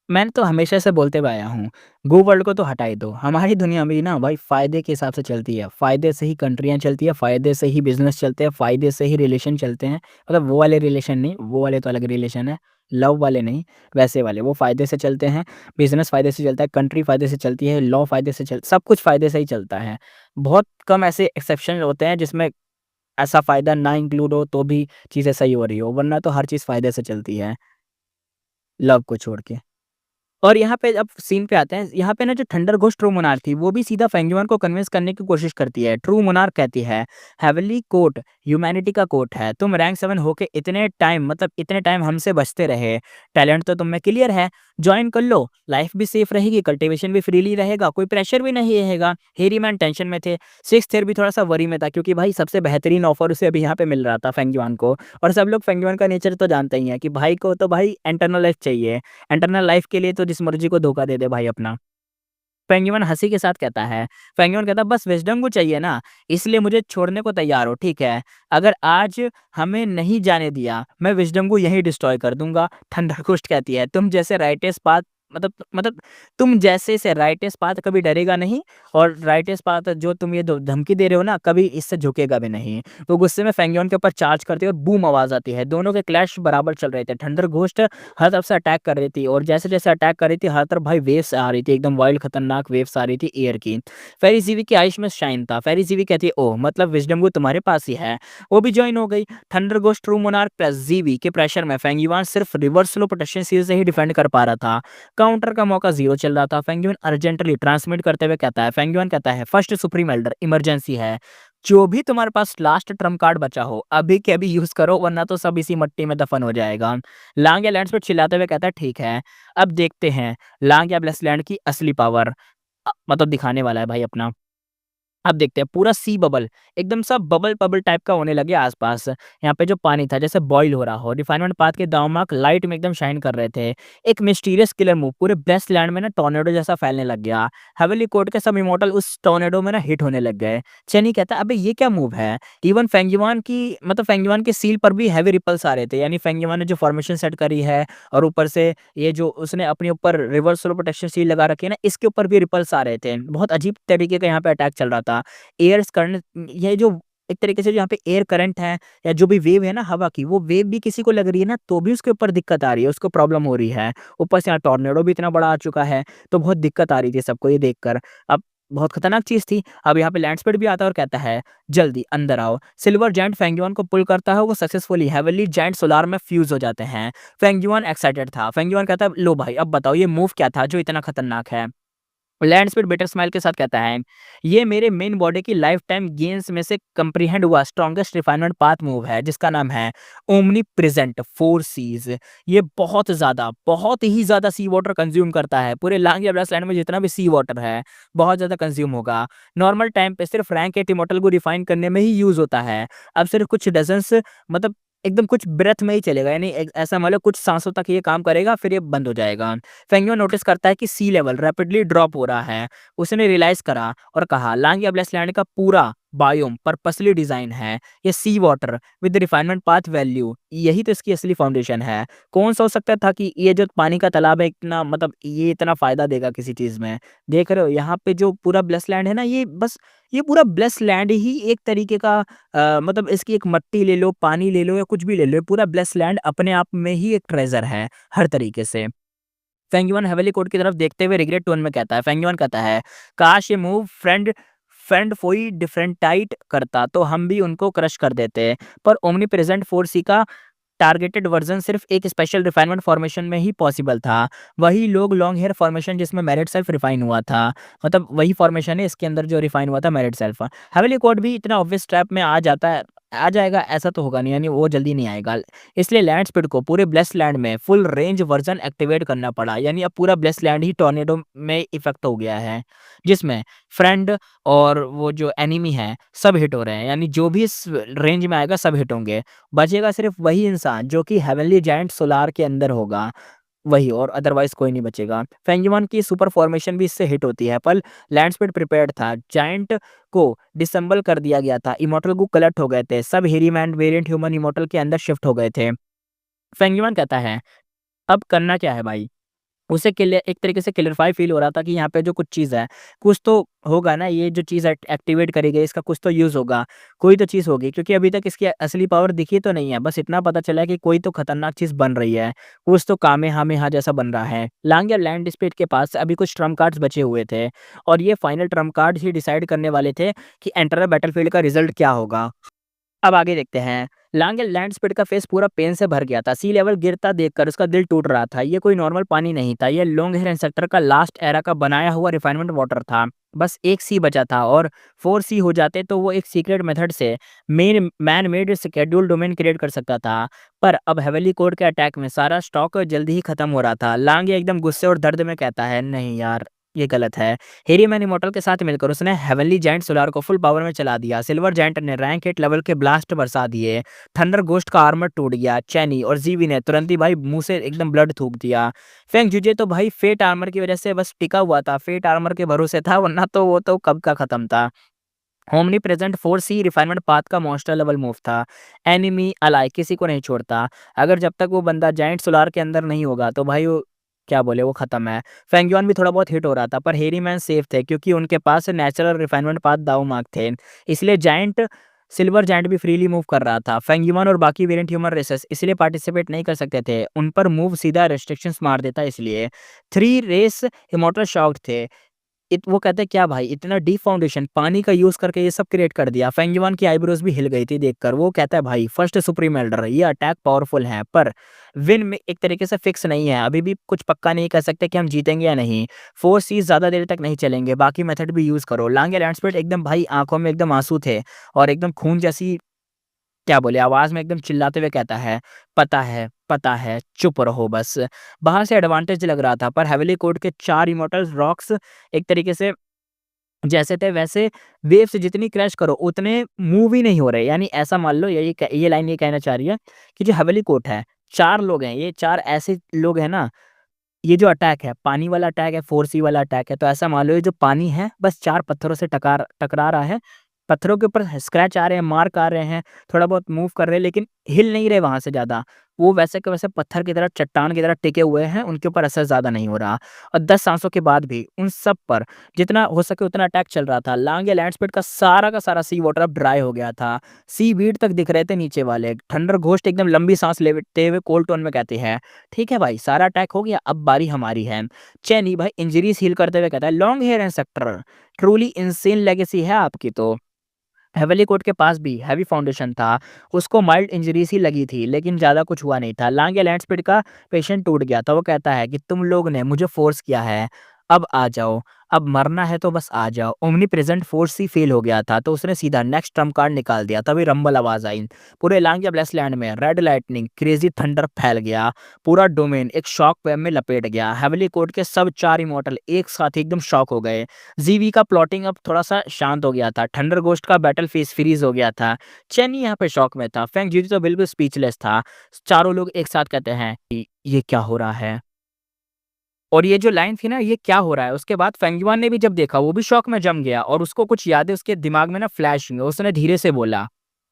मैंने तो हमेशा से बोलते हुए आया हूँ, गो वर्ल्ड को तो हटा ही दो। हमारी दुनिया भी ना भाई फ़ायदे के हिसाब से चलती है। फ़ायदे से ही कंट्रियाँ चलती है, फ़ायदे से ही बिज़नेस चलते हैं, फ़ायदे से ही रिलेशन चलते हैं। मतलब वो वाले रिलेशन नहीं, वो वाले तो अलग रिलेशन है, लव वाले नहीं, वैसे वाले। वो फ़ायदे से चलते हैं, बिज़नेस फ़ायदे से चलता है, कंट्री फ़ायदे से चलती है, लॉ फ़ायदे से चल सब कुछ फ़ायदे से ही चलता है। बहुत कम ऐसे एक्सेप्शन होते हैं जिसमें ऐसा फ़ायदा ना इंक्लूड हो तो भी चीज़ें सही हो रही हो, वरना तो हर चीज़ फ़ायदे से चलती है, लव को छोड़ के। और यहाँ पे अब सीन पे आते हैं, यहाँ पे ना जो थंडर घोस्ट ट्रू मोनार्क थी, वो भी सीधा फेंगयुआन को कन्विंस करने की कोशिश करती है। ट्रू मोनार्क कहती है, हेवनली कोर्ट ह्यूमैनिटी का कोर्ट है। तुम रैंक 7 होके इतने टाइम हमसे बचते रहे। टैलेंट तो तुम में क्लियर है, जॉइन कर लो, लाइफ भी सेफ रहेगी, कल्टीवेशन भी फ्रीली रहेगा, कोई प्रेशर भी नहीं रहेगा। हेरी मैन टेंशन में थे, सिक्स्थ ईयर भी थोड़ा-सा वरी में था, क्योंकि भाई सबसे बेहतरीन ऑफर उसे अभी यहाँ पे मिल रहा था फेंगयुआन को। और सब लोग फेंगयुआन का नेचर तो जानते ही हैं कि भाई को तो भाई इटर्नल लाइफ चाहिए। इंटरनल लाइफ के लिए तो जिस मर्ज़ी को धोखा दे दे भाई अपना। पेंगुइन हँसी के साथ कहता है, पेंगुइन कहता है, बस विज़डम को चाहिए ना, इसलिए मुझे छोड़ने को तैयार हो, ठीक है? अगर आज हमें नहीं जाने दिया, मैं विज़डम को यहीं डिस्ट्रॉय कर दूँगा। थंडरकोस्ट कहती है, तुम जैसे राइटेस्ट पाथ मतलब तुम जैसे से राइटेस्ट पाथ कभी डरेगा नहीं, और राइटेस्ट पाथ जो तुम ये धमकी दे रहे हो ना, कभी इससे झुकेगा भी नहीं। वो गुस्से में फेंगयुआन के ऊपर चार्ज करती है और बूम आवाज़ आती है। दोनों के क्लैश बराबर चल रहे थे। थंडर घोस्ट हर तरफ से अटैक कर रही थी और जैसे-जैसे अटैक कर रही थी, हर तरफ भाई वेव्स आ रही थी, एकदम वाइल्ड खतरनाक वेव्स आ रही थी एयर की। फेरीज़ीवी की आइश में शाइन था। फेरीज़ीवी कहती है, ओह! मतलब विज़डम वो तुम्हारे पास ही है। वो भी जॉइन हो गई। Thunder ghost true monarch plus Ziwei के प्रेशर में फेंगयुआन सिर्फ रिवर्स स्लो प्रोटेक्शन शील्ड से ही डिफेंड कर पा रहा था। काउंटर का मौका 0 चल रहा था। फेंगयुन अर्जेंटली ट्रांसमिट करते हुए कहता है, फेंगयुन कहता है, फर्स्ट सुप्रीम एल्डर इमरजेंसी है। जो भी तुम्हारे पास लास्ट ट्रम्प कार्ड बचा हो, अभी के अभी यूज़ करो वरना तो सब इसी मिट्टी में दफन हो जाएगा। लांग या लैंड्सफिट चिल्लाते हुए कहता है, ठीक है, अब देखते हैं लांग या ब्लेसलैंड की असली पावर। मतलब दिखाने वाला है भाई अपना। अब देखते हैं पूरा सी बबल, एकदम सा बबल-बबल टाइप का होने लगे आस-पास। यहाँ पे जो पानी था जैसे बॉयल हो रहा हो। रिफाइनमेंट पाथ के दागमार्क लाइट में एकदम शाइन कर रहे थे। एक मिस्टीरियस किलर मूव पूरे ब्लेस्ड लैंड में ना टॉर्नेडो जैसा फैलने लग गया। हेवनली कोर्ट के सब इमॉर्टल उस टॉर्नेडो में ना हिट होने लग गए। चेनी कहता है, अबे ये क्या मूव है? इवन फेंगयुआन की मतलब फेंगयुआन के सील पर भी हेवी रिपल्स आ रहे थे। यानी फेंगयुआन ने जो फॉर्मेशन सेट करी है और ऊपर से ये जो उसने अपने ऊपर रिवर्स सोलो प्रोटेक्शन शील्ड लगा रखी है ना, इसके ऊपर भी रिपल्स आ रहे थे। बहुत अजीब तरीके का यहाँ पे अटैक चल रहा था। एयर्स करंट ये जो एक तरीके से यहाँ पे एयर करंट है या जो भी वेव है ना हवा की, वो वेव भी किसी को लग रही है ना, तो भी उसके ऊपर दिक्कत आ रही है, उसको प्रॉब्लम हो रही है। ऊपर से यहाँ टॉर्नेडो भी इतना बड़ा आ चुका है, तो बहुत दिक्कत आ रही थी सबको ये देखकर। अब बहुत खतरनाक चीज़ थी। अब यहाँ पे लैंडस्पीड भी आता है और कहता है, जल्दी अंदर आओ। सिल्वर जायंट फेंगयुआन को पुल करता है, वो सक्सेसफुली हेवनली जायंट सोलार में फ्यूज़ हो जाते हैं। फेंगयुआन एक्साइटेड था। फेंगयुआन कहता है, लो भाई अब बताओ ये मूव क्या था जो इतना खतरनाक है? लैंडस्पीड बिटर स्माइल के साथ कहता है, ये मेरे मेन बॉडी की लाइफ टाइम गेन्स में से कंप्रीहेंड हुआ स्ट्रॉन्गेस्ट रिफाइनमेंट पाथ मूव है, जिसका नाम है ओमनी प्रेजेंट 4 सीज। ये बहुत ही ज़्यादा सी वाटर कंज्यूम करता है। पूरे लांग या ब्रासलैंड में जितना भी सी वाटर है, बहुत ज़्यादा कंज्यूम होगा। नॉर्मल टाइम पे सिर्फ रैंक 8 इमॉर्टल को रिफाइन करने में ही यूज़ होता है। अब सिर्फ कुछ डज़न्स मतलब एकदम कुछ ब्रेथ में ही चलेगा, यानी ऐसा मान लो कुछ सांसों तक ये काम करेगा, फिर ये बंद हो जाएगा। फेंगयुआन नोटिस करता है कि सी लेवल रैपिडली ड्रॉप हो रहा है। उसने रियलाइज़ करा और कहा, लांग या ब्लेसलैंड का पूरा बायोम पर्पसली डिज़ाइन है। ये sea water with refinement path value, यही तो इसकी असली फाउंडेशन है। कौन सोच सकता था कि ये जो पानी का तालाब है इतना मतलब ये इतना फ़ायदा देगा किसी चीज़ में। देख रहे हो यहाँ पे जो पूरा ब्लेसलैंड है ना, ये बस ये पूरा ब्लेसलैंड ही एक तरीके का मतलब इसकी एक मट्टी ले लो, पानी ले लो या कुछ भी ले लो, ये पूरा ब्लेसलैंड अपने आप में ही एक ट्रेज़र है, हर तरीके से। फेंगयुआन हेवनली कोर्ट की तरफ देखते हुए रिग्रेट टोन में कहता है, फेंगयुआन कहता है, काश ये मूव फ्रेंड फ्रेंड फोई डिफरेंटाइट करता तो हम भी उनको क्रश कर देते। पर ओमनी प्रेजेंट 4C का टारगेटेड वर्जन सिर्फ एक स्पेशल रिफाइनमेंट फॉर्मेशन में ही पॉसिबल था। वही लोग लॉन्ग हेयर फॉर्मेशन जिसमें मेरिट सेल्फ रिफाइन हुआ था। मतलब वही फॉर्मेशन है इसके अंदर जो रिफाइन हुआ था मेरिट सेल्फ। हेवनली कोर्ट भी इतना ऑब्वियस ट्रैप में आ जाएगा ऐसा तो होगा नहीं, यानी वो जल्दी नहीं आएगा। इसलिए लैंड स्पीड को पूरे ब्लेस्ड लैंड में फुल रेंज वर्जन एक्टिवेट करना पड़ा, यानी अब पूरा ब्लेस्ड लैंड ही टॉर्नेडो में इफेक्ट हो गया है, जिसमें फ्रेंड और वो जो एनिमी है सब हिट हो रहे हैं, यानी जो भी इस रेंज में आएगा सब हिट होंगे। बचेगा सिर्फ वही इंसान जो कि हेवनली जायंट सोलार के अंदर होगा, वही, और अदरवाइज कोई नहीं बचेगा। फेंगयुआन की सुपर फॉर्मेशन भी इससे हिट होती है, पर लैंडस्पीड प्रिपेयर्ड था। जायंट को डिसेंबल कर दिया गया था, इमॉर्टल को कलेक्ट हो गए थे, सब हेरीमैन वेरिएंट ह्यूमन इमॉर्टल के अंदर शिफ्ट हो गए थे। फेंगयुआन कहता है, अब करना क्या है भाई? उसे क्लियर एक तरीके से क्लियरफाई फ़ील हो रहा था कि यहाँ पे जो कुछ चीज़ है, कुछ तो होगा ना, ये जो चीज़ एक्टिवेट करी गई इसका कुछ तो यूज़ होगा, कोई तो चीज़ होगी, क्योंकि अभी तक इसकी असली पावर दिखी तो नहीं है, बस इतना पता चला है कि कोई तो खतरनाक चीज़ बन रही है, कुछ तो कामेहामेहा जैसा बन रहा है। लांग या लैंड स्पीड के पास अभी कुछ ट्रम्प कार्ड्स बचे हुए थे और ये फाइनल ट्रम्प कार्ड्स ही डिसाइड करने वाले थे कि एंटर द बैटलफील्ड का रिज़ल्ट क्या होगा। अब आगे देखते हैं। लांग लैंडस्पीड का फेस पूरा पेन से भर गया था। सी लेवल गिरता देखकर उसका दिल टूट रहा था। ये कोई नॉर्मल पानी नहीं था, ये लॉन्ग हेयर इंसेक्टर का लास्ट एरा का बनाया हुआ रिफाइनमेंट वाटर था। बस एक सी बचा था और 4C हो जाते तो वो एक सीक्रेट मेथड से main man made schedule domain create कर सकता था। पर अब हेवनली कोड के अटैक में सारा स्टॉक जल्दी ही खत्म हो रहा था। लांग एकदम गुस्से और दर्द में कहता है, नहीं यार, ये गलत है। हेरी मैन इमॉर्टल के साथ मिलकर उसने हेवनली जायंट सोलार को फुल पावर में चला दिया। सिल्वर जायंट ने रैंक 8 लेवल के ब्लास्ट बरसा दिए। थंडर गोस्ट का आर्मर टूट गया। चैनी और जीवी ने तुरंत ही भाई मुंह से एकदम ब्लड थूक दिया। फेंग जुजे तो भाई फेट आर्मर की वजह से बस टिका हुआ था, फेट आर्मर के भरोसे था, वरना तो वो तो कब का खत्म था। Omni present 4C refinement path का मॉन्स्टर लेवल मूव था। एनिमी अलाइ किसी को नहीं छोड़ता। अगर जब तक वो बंदा जायंट सोलार के अंदर नहीं होगा तो भाई वो क्या बोले, वो खत्म है। फेंगयुआन भी थोड़ा बहुत हिट हो रहा था, पर हेरी मैन सेफ थे क्योंकि उनके पास नेचुरल रिफाइनमेंट पाथ दाव मार्क थे। इसलिए जायंट सिल्वर जायंट भी फ्रीली मूव कर रहा था। फेंगयुआन और बाकी वेरिएंट ह्यूमन रेसेस इसलिए पार्टिसिपेट नहीं कर सकते थे, उन पर मूव सीधा रेस्ट्रिक्शंस मार देता। इसलिए 3 रेस इमॉर्टल शॉक्ड थे। वो कहते हैं क्या भाई इतना डीप फाउंडेशन पानी का यूज़ करके ये सब क्रिएट कर दिया। फेंग युआन की आईब्रोज़ भी हिल गई थी देखकर। वो कहता है भाई फर्स्ट सुप्रीम एल्डर ये अटैक पावरफुल है पर विन में एक तरीके से फिक्स नहीं है। अभी भी कुछ पक्का नहीं कह सकते कि हम जीतेंगे या नहीं। 4 सीज़ ज़्यादा देर तक नहीं चलेंगे, बाकी मेथड भी यूज़ करो। लांग या लैंडस्पीड एकदम भाई आँखों में एकदम आँसू थे और एकदम खून जैसी क्या बोले आवाज़ में एकदम चिल्लाते हुए कहता है, पता है, चुप रहो बस। बाहर से एडवांटेज लग रहा था पर हेविली कोर्ट के 4 इमॉर्टल्स रॉक्स एक तरीके से जैसे थे वैसे वेव्स जितनी क्रैश करो उतने मूव ही नहीं हो रहे। यानी ऐसा मान लो ये लाइन ये कहना चाह रही है कि जो हेविली कोर्ट है 4 लोग हैं, ये 4 ऐसे लोग हैं ना, ये जो अटैक है, पानी वाला अटैक है, 4C वाला अटैक है, तो ऐसा मान लो ये जो पानी है बस 4 पत्थरों से टकरा रहा है। पत्थरों के ऊपर स्क्रैच आ रहे हैं, मार्क आ रहे हैं, थोड़ा बहुत मूव कर रहे हैं लेकिन हिल नहीं रहे वहाँ से ज़्यादा। वो वैसे के वैसे पत्थर की तरह, चट्टान की तरह टिके हुए हैं, उनके ऊपर असर ज़्यादा नहीं हो रहा। और 10 सांसों के बाद भी उन सब पर जितना हो सके उतना अटैक चल रहा था। लांग या लैंडस्पीड का सारा सी वाटर अब ड्राई हो गया था। सीवीड तक दिख रहे थे नीचे वाले। थंडर घोस्ट एकदम लंबी सांस लेते हुए कोल्ड टोन में कहते हैं, ठीक है भाई सारा अटैक हो गया, अब बारी हमारी है। चैनी भाई इंजरीज हील करते हुए कहता है, long hair and sector truly insane legacy है आपकी तो। हेवेली कोर्ट के पास भी हैवी फाउंडेशन था, उसको माइल्ड इंजरीज ही लगी थी लेकिन ज़्यादा कुछ हुआ नहीं था। लांग या लैंडस्पीड का पेशेंट टूट गया था। वो कहता है कि तुम लोग ने मुझे फोर्स किया है, अब आ जाओ, अब मरना है तो बस आ जाओ। ओमनी प्रेजेंट फोर्स ही फेल हो गया था तो उसने सीधा नेक्स्ट ट्रम्प कार्ड निकाल दिया। तभी रंबल आवाज आई। पूरे लांग या ब्लेसलैंड में रेड लाइटनिंग क्रेजी थंडर फैल गया। पूरा डोमेन एक शॉक वेव में लपेट गया। हेवेली कोर्ट के सब 4 इमॉर्टल एक साथ ही एकदम शॉक हो गए। जीवी का प्लॉटिंग अब थोड़ा-सा शांत हो गया था। थंडर घोस्ट का बैटल फेस फ्रीज़ हो गया था। चेनी यहाँ पे शॉक में था। फेंग जीती तो बिल्कुल स्पीचलेस था। चारों लोग एक साथ कहते हैं कि ये क्या हो रहा है? और ये जो लाइन थी ना, ये क्या हो रहा है? उसके बाद फेंग युआन ने भी जब देखा, वो भी शॉक में जम गया और उसको कुछ यादें उसके दिमाग में ना फ्लैश हुई। उसने धीरे से बोला,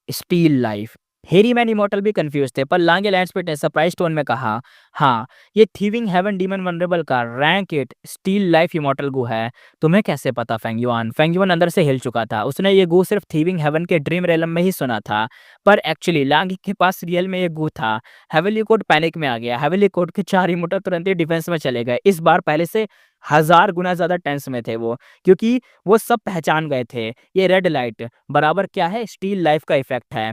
स्टील लाइफ। हेरी मैन इमॉर्टल भी कंफ्यूज थे पर लांगे लैंडस्पीड ने सरप्राइज टोन में कहा, हाँ ये थीविंग हेवन डीमन वनरेबल का रैंक 8 स्टील लाइफ इमॉर्टल गु है। तुम्हें कैसे पता? फेंग युआन अंदर से हिल चुका था। उसने ये गु सिर्फ थीविंग हेवन के ड्रीम रेलम में ही सुना था पर एक्चुअली लांग के पास रियल में ये गु था। हेवेली कोड पैनिक में आ गया। हेवेली कोड के 4 इमॉर्टल तुरंत ही डिफेंस में चले गए। इस बार पहले से 1000 गुना ज्यादा टेंस में थे वो, क्योंकि वो सब पहचान गए थे ये रेड लाइट बराबर क्या है, स्टील लाइफ का इफेक्ट है।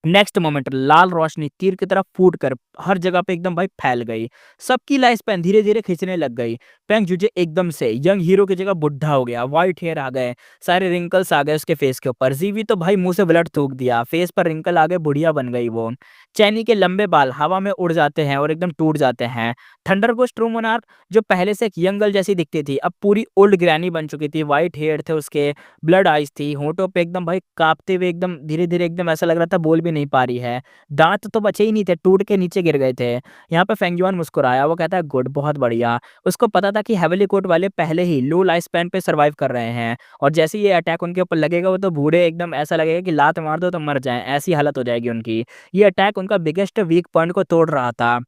नेक्स्ट मोमेंट लाल रोशनी तीर की तरह फूट कर हर जगह पे एकदम भाई फैल गई। सबकी लाइफ स्पैन धीरे धीरे खींचने लग गई। पेंग जुजे एकदम से यंग हीरो की जगह बुढ़ा हो गया। व्हाइट हेयर आ गए, सारे रिंकल्स आ गए उसके फेस के ऊपर। जीवी तो भाई मुंह से ब्लड थूक दिया, फेस पर रिंकल आ गए, बुढ़िया बन गई वो। चैनी के लंबे बाल हवा में उड़ जाते हैं और एकदम टूट जाते हैं। थंडर को ट्रू मोनार्क जो पहले से एक यंग गर्ल जैसी दिखती थी अब पूरी ओल्ड ग्रैनी बन चुकी थी। व्हाइट हेयर थे उसके, ब्लड आइज थी, होंठों पे एकदम भाई कांपते हुए एकदम धीरे-धीरे एकदम ऐसा लग रहा था बोल भी नहीं पा रही है। दाँत तो बचे ही नहीं थे, टूट के नीचे गिर गए थे। यहाँ पे फेंग युआन मुस्कुराया, वो कहता है गुड, बहुत बढ़िया। उसको पता था कि हेवेली कोर्ट वाले पहले ही लो लाइफ स्पैन पे सर्वाइव कर रहे हैं और जैसे ही ये अटैक उनके ऊपर लगेगा वो तो बूढ़े एकदम ऐसा लगेगा कि लात मार दो तो मर जाएँ, ऐसी हालत हो जाएगी उनकी। ये अटैक उनका बिगेस्ट वीक पॉइंट को तोड़ रहा था।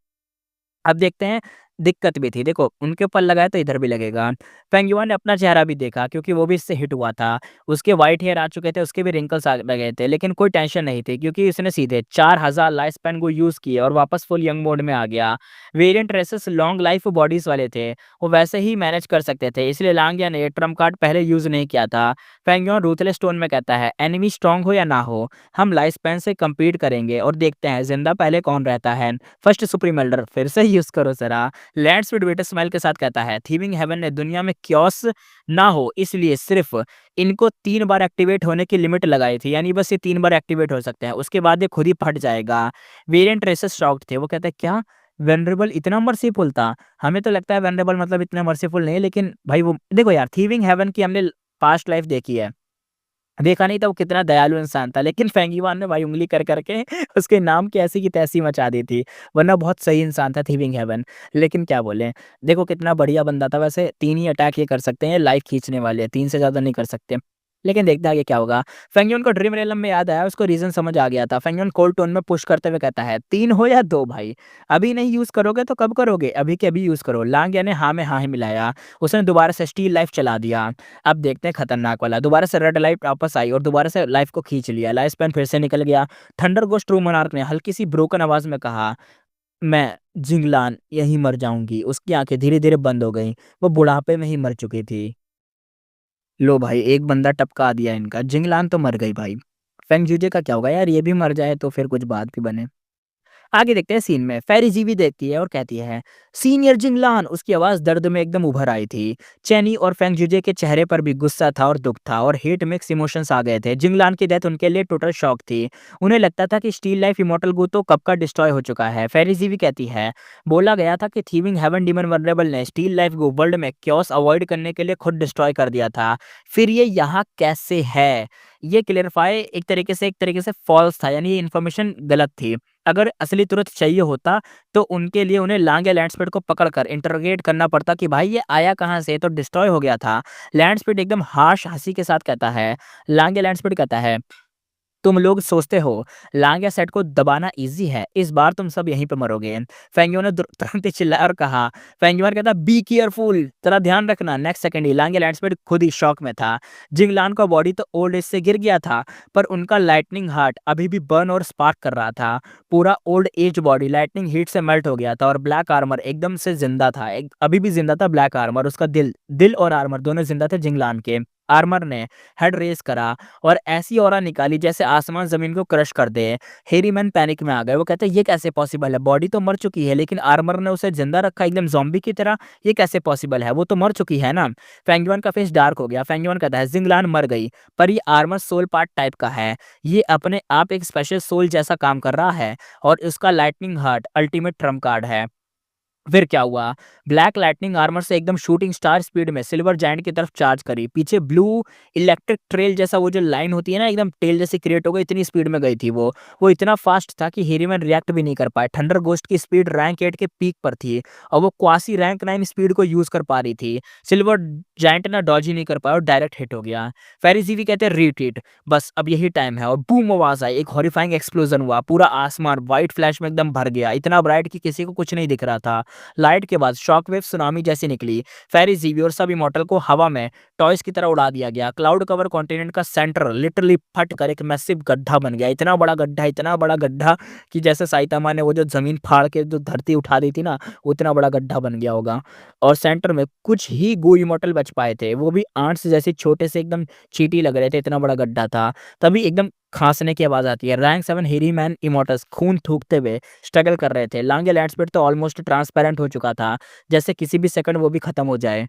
अब देखते हैं, दिक्कत भी थी। देखो उनके ऊपर लगा है तो इधर भी लगेगा। फेंग युआन ने अपना चेहरा भी देखा क्योंकि वो भी इससे हिट हुआ था। उसके व्हाइट हेयर आ चुके थे, उसके भी रिंकल्स आ गए थे लेकिन कोई टेंशन नहीं थी क्योंकि उसने सीधे 4000 लाइफ स्पैन को यूज़ किए और वापस फुल यंग मोड में आ गया। Variant races long life bodies वाले थे, वो वैसे ही मैनेज कर सकते थे इसलिए लांग ने ट्रम्प कार्ड पहले यूज़ नहीं किया था। फेंग युआन रूथलेस टोन में कहता है, एनिमी स्ट्रांग हो या ना हो, हम लाइफ स्पैन से कम्पीट करेंगे और देखते हैं ज़िंदा पहले कौन रहता है। फर्स्ट सुप्रीम एल्डर फिर से यूज़ करो ज़रा। लैंड्सफील्ड वेटर स्माइल के साथ कहता है, थीविंग हेवन ने दुनिया में क्योस ना हो इसलिए सिर्फ इनको 3 बार एक्टिवेट होने की लिमिट लगाई थी, यानी बस ये 3 बार एक्टिवेट हो सकते हैं, उसके बाद ये खुद ही फट जाएगा। वेरिएंट रेसेस शॉक्ड थे, वो कहते हैं क्या वेनरेबल इतना मर्सीफुल था? हमें तो लगता है वेनरेबल मतलब इतना मर्सीफुल नहीं है लेकिन भाई वो देखो यार, थीविंग हेवन की हमने पास्ट लाइफ देखी है, देखा नहीं था वो कितना दयालु इंसान था लेकिन फेंगीवान ने भाई उँगली कर करके उसके नाम की ऐसी की तैसी मचा दी थी, वरना बहुत सही इंसान था थीविंग हेवन। लेकिन क्या बोलें, देखो कितना बढ़िया बंदा था। वैसे 3 ही अटैक ये कर सकते हैं, लाइफ खींचने वाले, 3 से ज़्यादा नहीं कर सकते। लेकिन देखते हैं आगे क्या होगा। फेंगयॉन को ड्रीम रेलम में याद आया, उसको रीज़न समझ आ गया था। फेंगयॉन कोल्ड टोन में पुश करते हुए कहता है, 3 हो या 2 भाई, अभी नहीं यूज़ करोगे तो कब करोगे? अभी के अभी यूज़ करो। लांग याने हाँ में हाँ ही मिलाया, उसने दोबारा से स्टील लाइफ चला दिया। अब देखते हैं खतरनाक वाला, दोबारा से रेड लाइट वापस आई और दोबारा से लाइफ को खींच लिया। लाइफ स्पैन फिर से निकल गया। थंडर गोस्ट ट्रू मोनार्क ने हल्की सी ब्रोकन आवाज़ में कहा, मैं जिंगलान यहीं मर जाऊँगी। उसकी आँखें धीरे-धीरे बंद हो गईं, वो बुढ़ापे में ही मर चुकी थी। लो भाई एक बंदा टपका दिया इनका, जिंगलान तो मर गई भाई। फेंग जूजे का क्या होगा यार, ये भी मर जाए तो फिर कुछ बात भी बने। आगे देखते हैं सीन में, फेरी जीवी देखती है और कहती है सीनियर जिंगलान। उसकी आवाज दर्द में एकदम उभर आई थी। चैनी और फेंग जुजे के चेहरे पर भी गुस्सा था और दुख था और हेट मिक्स इमोशंस आ गए थे। जिंगलान की डेथ उनके लिए टोटल शॉक थी। उन्हें लगता था कि स्टील लाइफ इमोर्टल गो तो कब का डिस्ट्रॉय हो चुका है। फेरी जीवी कहती है बोला गया था कि थीविंग हेवन डीमन वनरेबल ने स्टील लाइफ गो वर्ल्ड में क्योस अवॉइड करने के लिए खुद डिस्ट्रॉय कर दिया था। फिर ये यहाँ कैसे है? ये क्लियरिफाई एक तरीके से फॉल्स था, यानी ये इन्फॉर्मेशन गलत थी। अगर असली तुरंत चाहिए होता तो उनके लिए उन्हें लांग या लैंडस्पीड को पकड़कर इंटरोगेट करना पड़ता कि भाई ये आया कहाँ से, तो डिस्ट्रॉय हो गया था। लैंडस्पीड एकदम हार्श हंसी के साथ कहता है, लांग या लैंडस्पीड कहता है तुम लोग सोचते हो लांग या सेट को दबाना इजी है, इस बार तुम सब यहीं पे मरोगे। फेंगियो ने तुरंत ही चिल्लाया और कहा, फेंगियोर कहता बी केयरफुल, तेरा ध्यान रखना। नेक्स्ट सेकंड ही लांग या लैंडस्पीड खुद ही शॉक में था। जिंगलान का बॉडी तो ओल्ड एज से गिर गया था, पर उनका लाइटनिंग हार्ट अभी भी बर्न और स्पार्क कर रहा था। पूरा old age body lightning heat से मेल्ट हो गया था और ब्लैक आर्मर एकदम से जिंदा था। अभी भी जिंदा था ब्लैक आर्मर, उसका दिल दिल और आर्मर दोनों जिंदा थे जिंगलान के। आर्मर ने हेड रेस करा और ऐसी ऑरा निकाली जैसे आसमान जमीन को क्रश कर दे। हेरी मैन पैनिक में आ गए। वो कहते हैं ये कैसे पॉसिबल है, बॉडी तो मर चुकी है लेकिन आर्मर ने उसे जिंदा रखा एकदम ज़ॉम्बी की तरह, ये कैसे पॉसिबल है, वो तो मर चुकी है ना। फेंगयुआन का फेस डार्क हो गया। फेंगयुआन कहता है जिंगलान मर गई, पर ये आर्मर सोल पार्ट टाइप का है, ये अपने आप एक स्पेशल सोल जैसा काम कर रहा है और उसका lightning heart ultimate Trump card है। फिर क्या हुआ, ब्लैक लाइटनिंग आर्मर से एकदम शूटिंग स्टार स्पीड में सिल्वर जायंट की तरफ चार्ज करी। पीछे ब्लू इलेक्ट्रिक ट्रेल जैसा वो जो लाइन होती है ना, एकदम टेल जैसी क्रिएट हो गई, इतनी स्पीड में गई थी वो इतना फास्ट था कि हेरीमैन रिएक्ट भी नहीं कर पाए। थंडर गोस्ट की स्पीड रैंक 8 के पीक पर थी और वो क्वासी रैंक 9 स्पीड को यूज कर पा रही थी। सिल्वर जायंट ना डॉज ही नहीं कर पाया और डायरेक्ट हिट हो गया। फेरिजीवी कहते हैं रीट्रीट, बस अब यही टाइम है। और बूम आवाज आई, एक हॉरिफाइंग एक्सप्लोजन हुआ, पूरा आसमान व्हाइट फ्लैश में एकदम भर गया, इतना ब्राइट कि किसी को कुछ नहीं दिख रहा था। लाइट के बाद शॉकवेव सुनामी जैसी निकली। फेरी जीवी और सब इमॉर्टल को हवा में टॉयज की तरह उड़ा दिया गया। क्लाउड कवर कॉन्टिनेंट का सेंटर लिटरली फट कर एक मैसिव गड्ढा बन गया। इतना बड़ा गड्ढा कि जैसे साइतामा ने वो जो जमीन फाड़ के जो धरती उठा दी थी ना, उतना बड़ा गड्ढा बन गया होगा। और सेंटर में कुछ ही गो इमॉर्टल बच पाए थे, वो भी आंट्स जैसे छोटे से एकदम चींटी लग रहे थे, इतना बड़ा गड्ढा था। तभी एकदम खांसने की आवाज आती है। रैंक 7 हेरी मैन इमॉर्टल्स खून थूकते हुए स्ट्रगल कर रहे थे। लांगे लैंडस्पीड तो ऑलमोस्ट ट्रांसपेरेंट हो चुका था, जैसे किसी भी सेकंड वो भी खत्म हो जाए।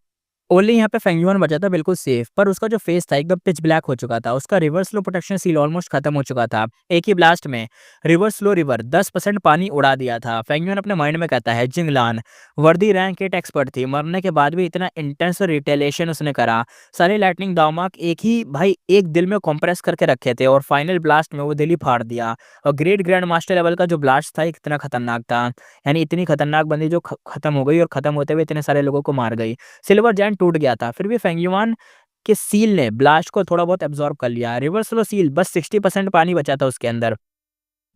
ओनली यहाँ पे फेंगयुआन बचा था बिल्कुल सेफ, पर उसका जो फेस था एकदम पिच ब्लैक हो चुका था। उसका reverse slow protection seal almost खत्म हो चुका था। एक ही ब्लास्ट में रिवर्स स्लो रिवर 10% पानी उड़ा दिया था। फेंगयुआन अपने माइंड में कहता है जिंगलान वर्दी रैंक 8 एक्सपर्ट थी, मरने के बाद भी इतना इंटेंस रिटेलिएशन उसने करा। सारे लाइटनिंग दामाक एक ही भाई एक दिल में कंप्रेस करके रखे थे और फाइनल ब्लास्ट में वो दिल ही फाड़ दिया। और ग्रेट ग्रैंड मास्टर लेवल का जो ब्लास्ट था इतना खतरनाक था, यानी इतनी खतरनाक बंदी जो खत्म हो गई और खत्म होते हुए इतने सारे लोगों को मार गई। सिल्वर जायंट टूट गया था, फिर भी फेंगयुआन के सील ने ब्लास्ट को थोड़ा बहुत एब्जॉर्ब कर लिया। रिवर्स फ्लो सील बस 60% पानी बचा था उसके अंदर,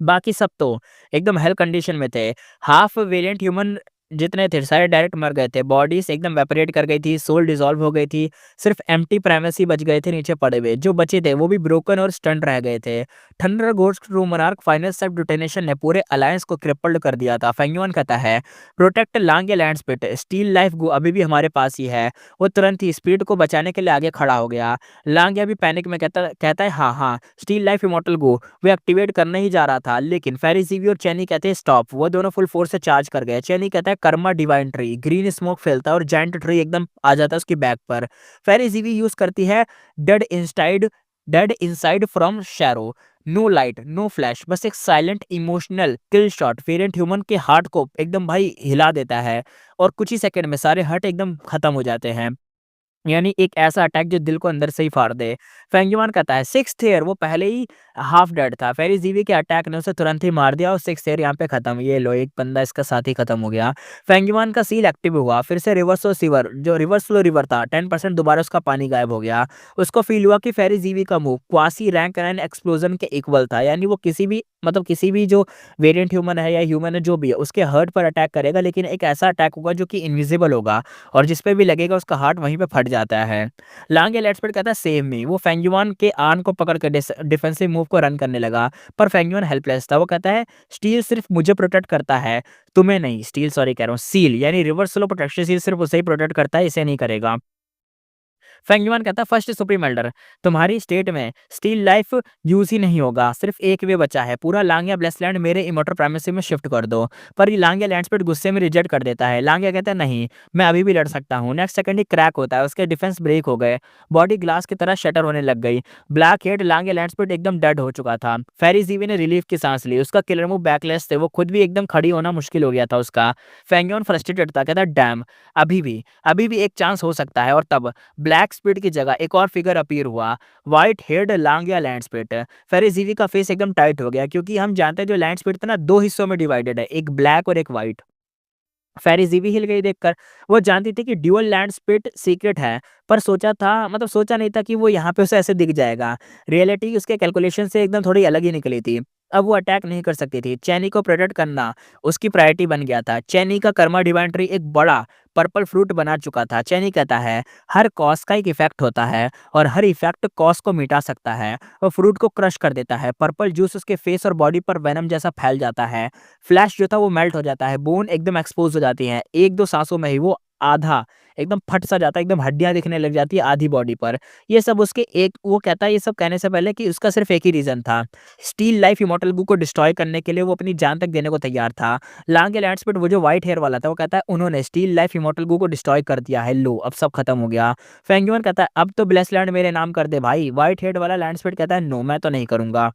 बाकी सब तो एकदम हेल कंडीशन में थे। हाफ वेरिएंट ह्यूमन जितने थे सारे डायरेक्ट मर गए थे, बॉडीज एकदम वेपरेट कर गई थी, सोल डिसॉल्व हो गई थी। सिर्फ एम्प्टी प्राइमेसी बच गए थे नीचे पड़े हुए, जो बचे थे वो भी ब्रोकन और स्टंट रह गए थे। Thunder ghost true monarch final self detonation ने पूरे अलायंस को क्रिपल्ड कर दिया था। फेंगयुआन कहता है protect long land spit, still life go अभी भी हमारे पास ही है। वो तुरंत ही स्पीड को बचाने के लिए आगे खड़ा हो गया। लांग भी पैनिक में कहता है हाँ हाँ स्टील लाइफ इमॉर्टल गो वो एक्टिवेट करने ही जा रहा था, लेकिन फेरिजीवी और चैनी कहते हैं स्टॉप। वो दोनों फुल फोर्स से चार्ज कर गए। चैनी कहता है Karma divine tree, green smoke फैलता है और जायंट ट्री एकदम आ जाता है उसकी बैक पर। फेरिजीवी यूज करती है dead inside from sorrow, no light no flash, बस एक silent emotional kill shot variant human के हार्ट को एकदम भाई हिला देता है और कुछ ही सेकंड में सारे हार्ट एकदम खत्म हो जाते हैं। यानी एक ऐसा अटैक जो दिल को अंदर से ही फाड़ दे। फेंगयुआन कहता है सिक्स्थ ईयर वो पहले ही हाफ डेड था, फेरिजीवी के अटैक ने उसे तुरंत ही मार दिया और सिक्स्थ ईयर यहाँ पे खत्म। ये लो एक बंदा इसका साथ ही खत्म हो गया। फेंगयुआन का सील एक्टिव हुआ, फिर से रिवर्स रिवर जो रिवर्स फ्लो रिवर था 10% दोबारा उसका पानी गायब हो गया। उसको फील हुआ कि फेरिजीवी का मूव क्वासी रैंक 9 एक्सप्लोजन के इक्वल था, यानी वो किसी भी जो वेरिएंट ह्यूमन है या ह्यूमन है जो भी है उसके हार्ट पर अटैक करेगा, लेकिन एक ऐसा अटैक होगा जो कि इनविजिबल होगा और जिस पे भी लगेगा उसका हार्ट वहीं पे फट जाता है। लांगे लेट्सपेट कहता है सेव मी। वो फेंगयुआन के आर्म को पकड़ कर डिफेंसिव मूव को रन करने लगा, पर फेंगयुआन हेल्पलेस था। वो कहता है स्टील सिर्फ मुझे प्रोटेक्ट करता है, तुम्हें नहीं। स्टील सॉरी कह रहा हूँ, सील यानी रिवर्स स्लो प्रोटेक्शन सील सिर्फ उसे ही प्रोटेक्ट करता है, इसे नहीं करेगा। फेंग युआन कहता है फर्स्ट सुप्रीम एल्डर, तुम्हारी स्टेट में स्टील लाइफ यूज़ ही नहीं होगा, सिर्फ एक वे बचा है, पूरा लांगिया ब्लेसलैंड मेरे इमोर्टल प्राइमेसी में शिफ्ट कर दो। पर ये लांगिया लैंडस्पीड गुस्से में रिजेक्ट कर देता है। लांगिया कहता है नहीं, मैं अभी भी लड़ सकता हूँ। नेक्स्ट सेकंड ही क्रैक होता है, उसके डिफेंस ब्रेक हो गए, बॉडी ग्लास की तरह शटर होने लग गई। ब्लैक हेड लांगिया लैंडस्पीड एकदम डेड हो चुका था। फेरी जीवी ने रिलीफ की सांस ली, उसका किलर मूव बैकलेस थे, वो खुद भी एकदम खड़ी होना मुश्किल हो गया था उसका। फेंग युआन फ्रस्ट्रेटेड था, कहता डैम, अभी भी एक चांस हो सकता है। और तब ब्लैक स्पीड की जगह एक और फिगर अपीयर हुआ, व्हाइट हेड लांगिया लैंडस्पीड। फेरिजीवी का फेस एकदम टाइट हो गया, क्योंकि हम जानते हैं जो लैंडस्पीड था ना, दो हिस्सों में डिवाइडेड है, एक ब्लैक और एक व्हाइट। फेरिजीवी हिल गई देखकर। वो जानती थी कि ड्यूअल लैंड स्प्लिट सीक्रेट है, पर सोचा नहीं था कि वो यहाँ पे उसे ऐसे दिख जाएगा। रियलिटी उसके कैलकुलेशन से एकदम थोड़ी अलग ही निकली थी। अब वो अटैक नहीं कर सकती थी, चैनी को प्रोटेक्ट करना उसकी प्रायोरिटी बन गया था। चैनी का कर्मा डिवाइन ट्री एक बड़ा पर्पल फ्रूट बना चुका था। चैनी कहता है हर कॉज का एक इफेक्ट होता है, और हर इफेक्ट कॉज को मिटा सकता है। वो फ्रूट को क्रश कर देता है, पर्पल जूस उसके फेस और बॉडी पर वेनम जैसा फैल जाता है। फ्लैश जो था वो मेल्ट हो जाता है, बोन एकदम एक्सपोज हो जाती है, एक दो सांसों में ही वो आधा एकदम फट सा जाता है, एकदम हड्डियां दिखने लग जाती है आधी बॉडी पर। ये सब उसके एक वो कहता है ये सब कहने से पहले कि उसका सिर्फ एक ही रीजन था, स्टील लाइफ इमॉर्टल गू को डिस्ट्रॉय करने के लिए वो अपनी जान तक देने को तैयार था। लांगे लैंडस्पिट वो जो व्हाइट हेयर वाला था, वो कहता है उन्होंने स्टील लाइफ इमॉर्टल गू को डिस्ट्रॉय कर दिया है, लो अब सब खत्म हो गया। फेंग्यूअन कहता है अब तो ब्लेस लैंड मेरे नाम कर दे भाई। व्हाइट हेड वाला लैंडस्पिट कहता है नो, मैं तो नहीं करूंगा।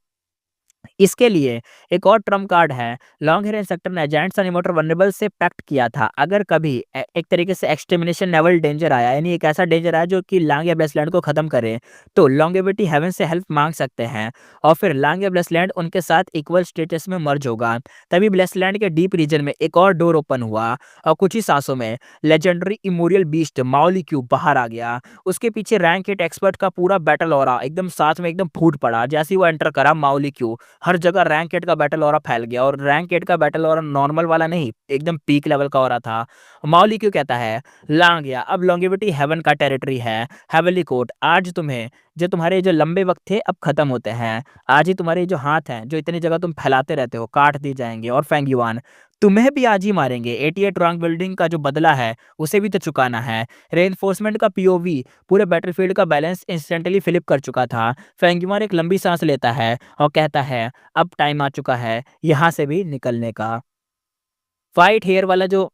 इसके लिए एक और ट्रम्प कार्ड है, लॉन्ग हेयर इंसेक्टर ने जायंट्स एंड इमॉर्टल वल्नरेबल से पैक्ट किया था, अगर कभी एक तरीके से एक्सटर्मिनेशन लेवल डेंजर आया, यानी एक ऐसा डेंजर आया जो कि लांग या ब्लेसलैंड को खत्म करे, तो लॉन्गेविटी हेवन से हेल्प मांग सकते हैं, और फिर लांग या ब्लेसलैंड उनके साथ इक्वल स्टेटस में मर्ज होगा। तभी ब्लेसलैंड के डीप रीजन में एक और डोर ओपन हुआ, और कुछ ही सांसों में लेजेंडरी इमोरियल बीस्ट माओली क्यू बाहर आ गया। उसके पीछे रैंक एट एक्सपर्ट का पूरा बैटल ऑरा एकदम साथ में एकदम फूट पड़ा। जैसे ही वो एंटर करा माओली क्यू, हर जगह रैंक 8 का बैटल ऑरा फैल गया, और रैंक 8 का बैटल ऑरा नॉर्मल वाला नहीं, एकदम पीक लेवल का ऑरा था। माउली क्यों कहता है लांग या अब लॉन्गेविटी हेवन का टेरिटरी है। हेवनली कोर्ट, आज तुम्हें जो तुम्हारे जो लंबे वक्त थे अब खत्म होते हैं, आज ही तुम्हारे जो हाथ हैं जो इतनी जगह तुम फैलाते रहते हो काट दिए जाएंगे, और फेंग युआन तुम्हें भी आज ही मारेंगे। 88 रॉन्ग बिल्डिंग का जो बदला है उसे भी तो चुकाना है। रेनफोर्समेंट का पीओवी पूरे बैटलफील्ड का बैलेंस इंस्टेंटली फ्लिप कर चुका था। फेंग युआन एक लंबी सांस लेता है और कहता है अब टाइम आ चुका है यहाँ से भी निकलने का। व्हाइट हेयर वाला जो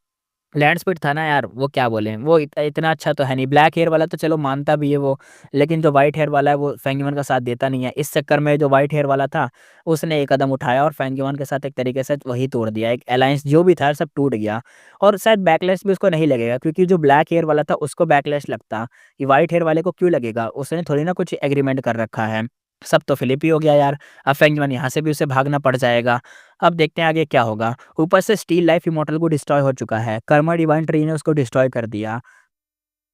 लैंड स्पीड था ना यार, वो क्या बोले, वो इतना अच्छा तो है नहीं। ब्लैक हेयर वाला तो चलो मानता भी है वो, लेकिन जो व्हाइट हेयर वाला है वो फेंगमैन का साथ देता नहीं है। इस चक्कर में जो व्हाइट हेयर वाला था उसने एक कदम उठाया और फेंगमैन के साथ एक तरीके से वही तोड़ दिया, एक अलायंस जो भी था सब टूट गया। और शायद बैकलैश भी उसको नहीं लगेगा, क्योंकि जो ब्लैक हेयर वाला था उसको बैकलैश लगता, ये व्हाइट हेयर वाले को क्यों लगेगा, उसने थोड़ी ना कुछ एग्रीमेंट कर रखा है। सब तो फिलिप ही हो गया यार। अब फेंगमैन यहाँ से भी उसे भागना पड़ जाएगा। अब देखते हैं आगे क्या होगा। ऊपर से स्टील लाइफ इमॉर्टल को डिस्ट्रॉय हो चुका है, कर्मा डिवाइन ट्री ने उसको डिस्ट्रॉय कर दिया।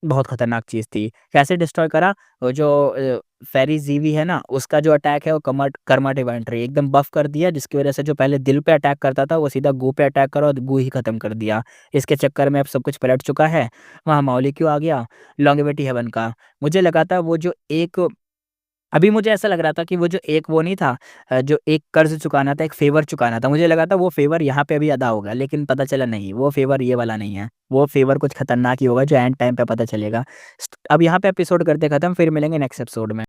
बहुत खतरनाक चीज़ थी। कैसे डिस्ट्रॉय करा? वो जो फेरी ज़ीवी है ना, उसका जो अटैक है वो कर्मा डिवाइन ट्री एकदम बफ़ कर दिया, जिसकी वज़ह से जो पहले दिल पे अटैक करता था वो सीधा गू पे अटैक करा और गू ही खत्म कर दिया। इसके चक्कर में अब सब कुछ पलट चुका है। वहाँ माओली क्यों आ गया? लॉन्गेविटी हेवन का। मुझे लगा था वो जो एक अभी मुझे ऐसा लग रहा था कि वो जो एक वो नहीं था, जो एक कर्ज़ चुकाना था, एक फ़ेवर चुकाना था, मुझे लगा था वो फ़ेवर यहाँ पे अभी अदा होगा, लेकिन पता चला नहीं, वो फ़ेवर ये वाला नहीं है। वो फ़ेवर कुछ खतरनाक ही होगा जो एंड टाइम पे पता चलेगा। अब यहाँ पे एपिसोड करते खत्म, फिर मिलेंगे नेक्स्ट एपिसोड में।